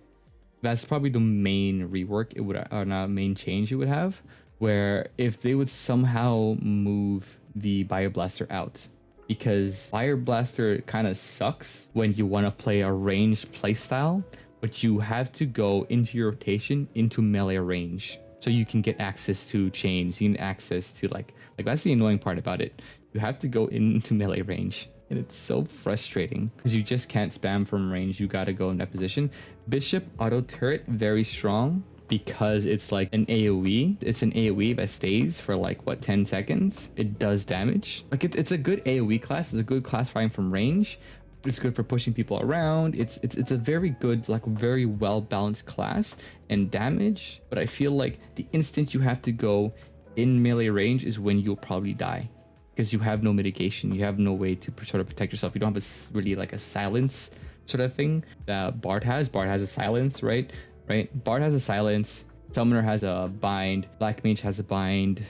that's probably the main rework it would, or not main change it would have, where if they would somehow move the Bioblaster out, because Fire Blaster kind of sucks when you want to play a ranged playstyle, but you have to go into your rotation into melee range so you can get access to chains, you can access to like that's the annoying part about it. You have to go into melee range, and it's so frustrating because you just can't spam from range. You got to go in that position. Bishop auto turret, very strong, because it's like an AoE. It's an AoE that stays for like what, 10 seconds. It does damage. Like it's a good AoE class. It's a good class fighting from range. It's good for pushing people around. It's a very good, like very well balanced class and damage. But I feel like the instant you have to go in melee range is when you'll probably die, because you have no mitigation. You have no way to sort of protect yourself. You don't have a really like a silence sort of thing that Bard has. Bard has a silence, right? Bard has a silence, Summoner has a bind, Black Mage has a bind,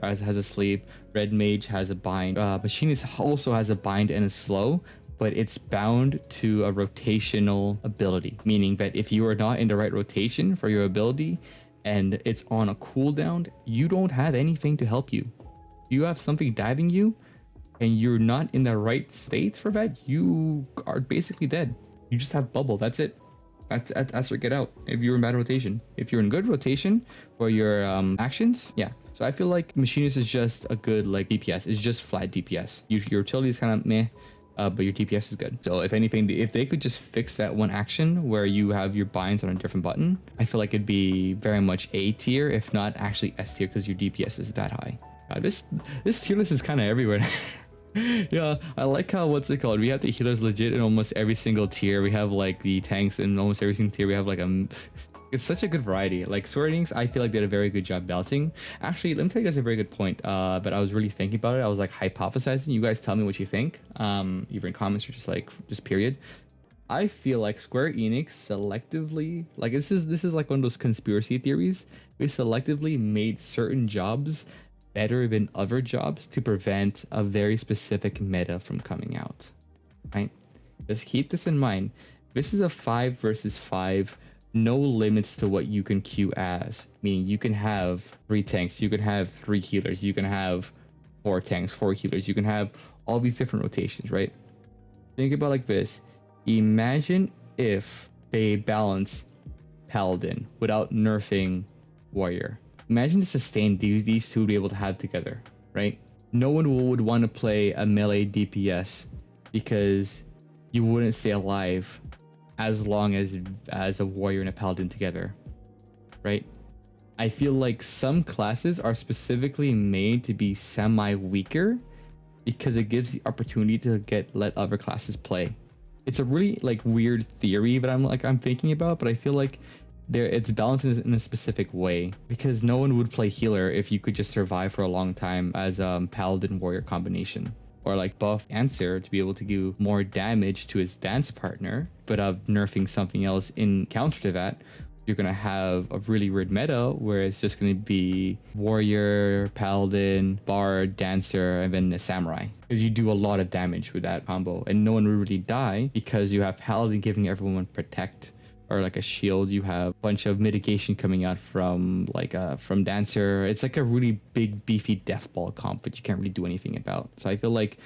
has a sleep, Red Mage has a bind, Machinist also has a bind and a slow, but it's bound to a rotational ability, meaning that if you are not in the right rotation for your ability and it's on a cooldown, you don't have anything to help you. You have something diving you and you're not in the right state for that, you are basically dead. You just have bubble, that's it. That's your get out if you're in bad rotation. If you're in good rotation for your actions, yeah. So I feel like Machinist is just a good like DPS. It's just flat DPS. Your utility is kind of meh, but your DPS is good. So if anything, if they could just fix that one action where you have your binds on a different button, I feel like it'd be very much A tier, if not actually S tier, because your DPS is that high. This tier list is kind of everywhere. Yeah, I like how, what's it called, we have the healers legit in almost every single tier. We have like the tanks in almost every single tier. We have like it's such a good variety. Like Swordings, I feel like did a very good job balancing. Actually, let me tell you guys a very good point, but I was really thinking about it. I was like hypothesizing. You guys tell me what you think, either in comments or just period. I feel like Square Enix selectively, like this is like one of those conspiracy theories. We selectively made certain jobs better than other jobs to prevent a very specific meta from coming out, right? Just keep this in mind. This is a 5 versus 5, no limits to what you can queue as, meaning you can have 3 tanks, you can have 3 healers, you can have 4 tanks, 4 healers, you can have all these different rotations, right? Think about it like this. Imagine if they balance Paladin without nerfing Warrior. Imagine to sustain these two to be able to have together, right? No one would want to play a melee DPS because you wouldn't stay alive as long as a warrior and a paladin together, right? I feel like some classes are specifically made to be semi-weaker because it gives the opportunity to let other classes play. It's a really like weird theory that I'm thinking about, but I feel like it's balanced in a specific way, because no one would play healer if you could just survive for a long time as a paladin warrior combination, or like buff Dancer to be able to do more damage to his dance partner, but nerfing something else in counter to that. You're gonna have a really weird meta where it's just gonna be warrior, paladin, bard, dancer, and then a samurai, because you do a lot of damage with that combo, and no one will really die because you have paladin giving everyone protect or like a shield. You have a bunch of mitigation coming out from from dancer. It's like a really big beefy death ball comp that you can't really do anything about. So I feel like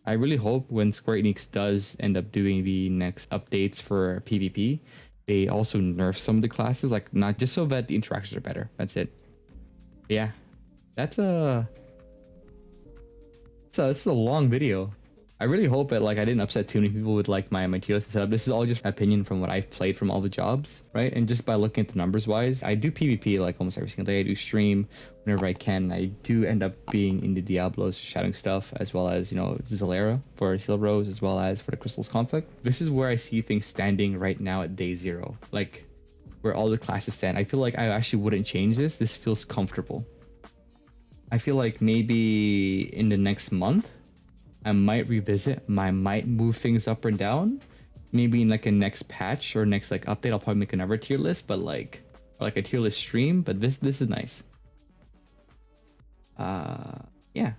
I really hope when Square Enix does end up doing the next updates for PvP, they also nerf some of the classes, like not just so that the interactions are better. That's it. Yeah, that's it's a long video. I really hope that like I didn't upset too many people with like my tier list setup. This is all just opinion from what I've played from all the jobs, right? And just by looking at the numbers wise, I do PvP like almost every single day. I do stream whenever I can. I do end up being into Diablos, shadowing stuff, as well as, you know, Zalera for Seal Rose, as well as for the Crystals conflict. This is where I see things standing right now at day 0, like where all the classes stand. I feel like I actually wouldn't change this. This feels comfortable. I feel like maybe in the next month, I might revisit, I might move things up and down. Maybe in like a next patch or next like update, I'll probably make another tier list, but like a tier list stream. But this is nice. Yeah.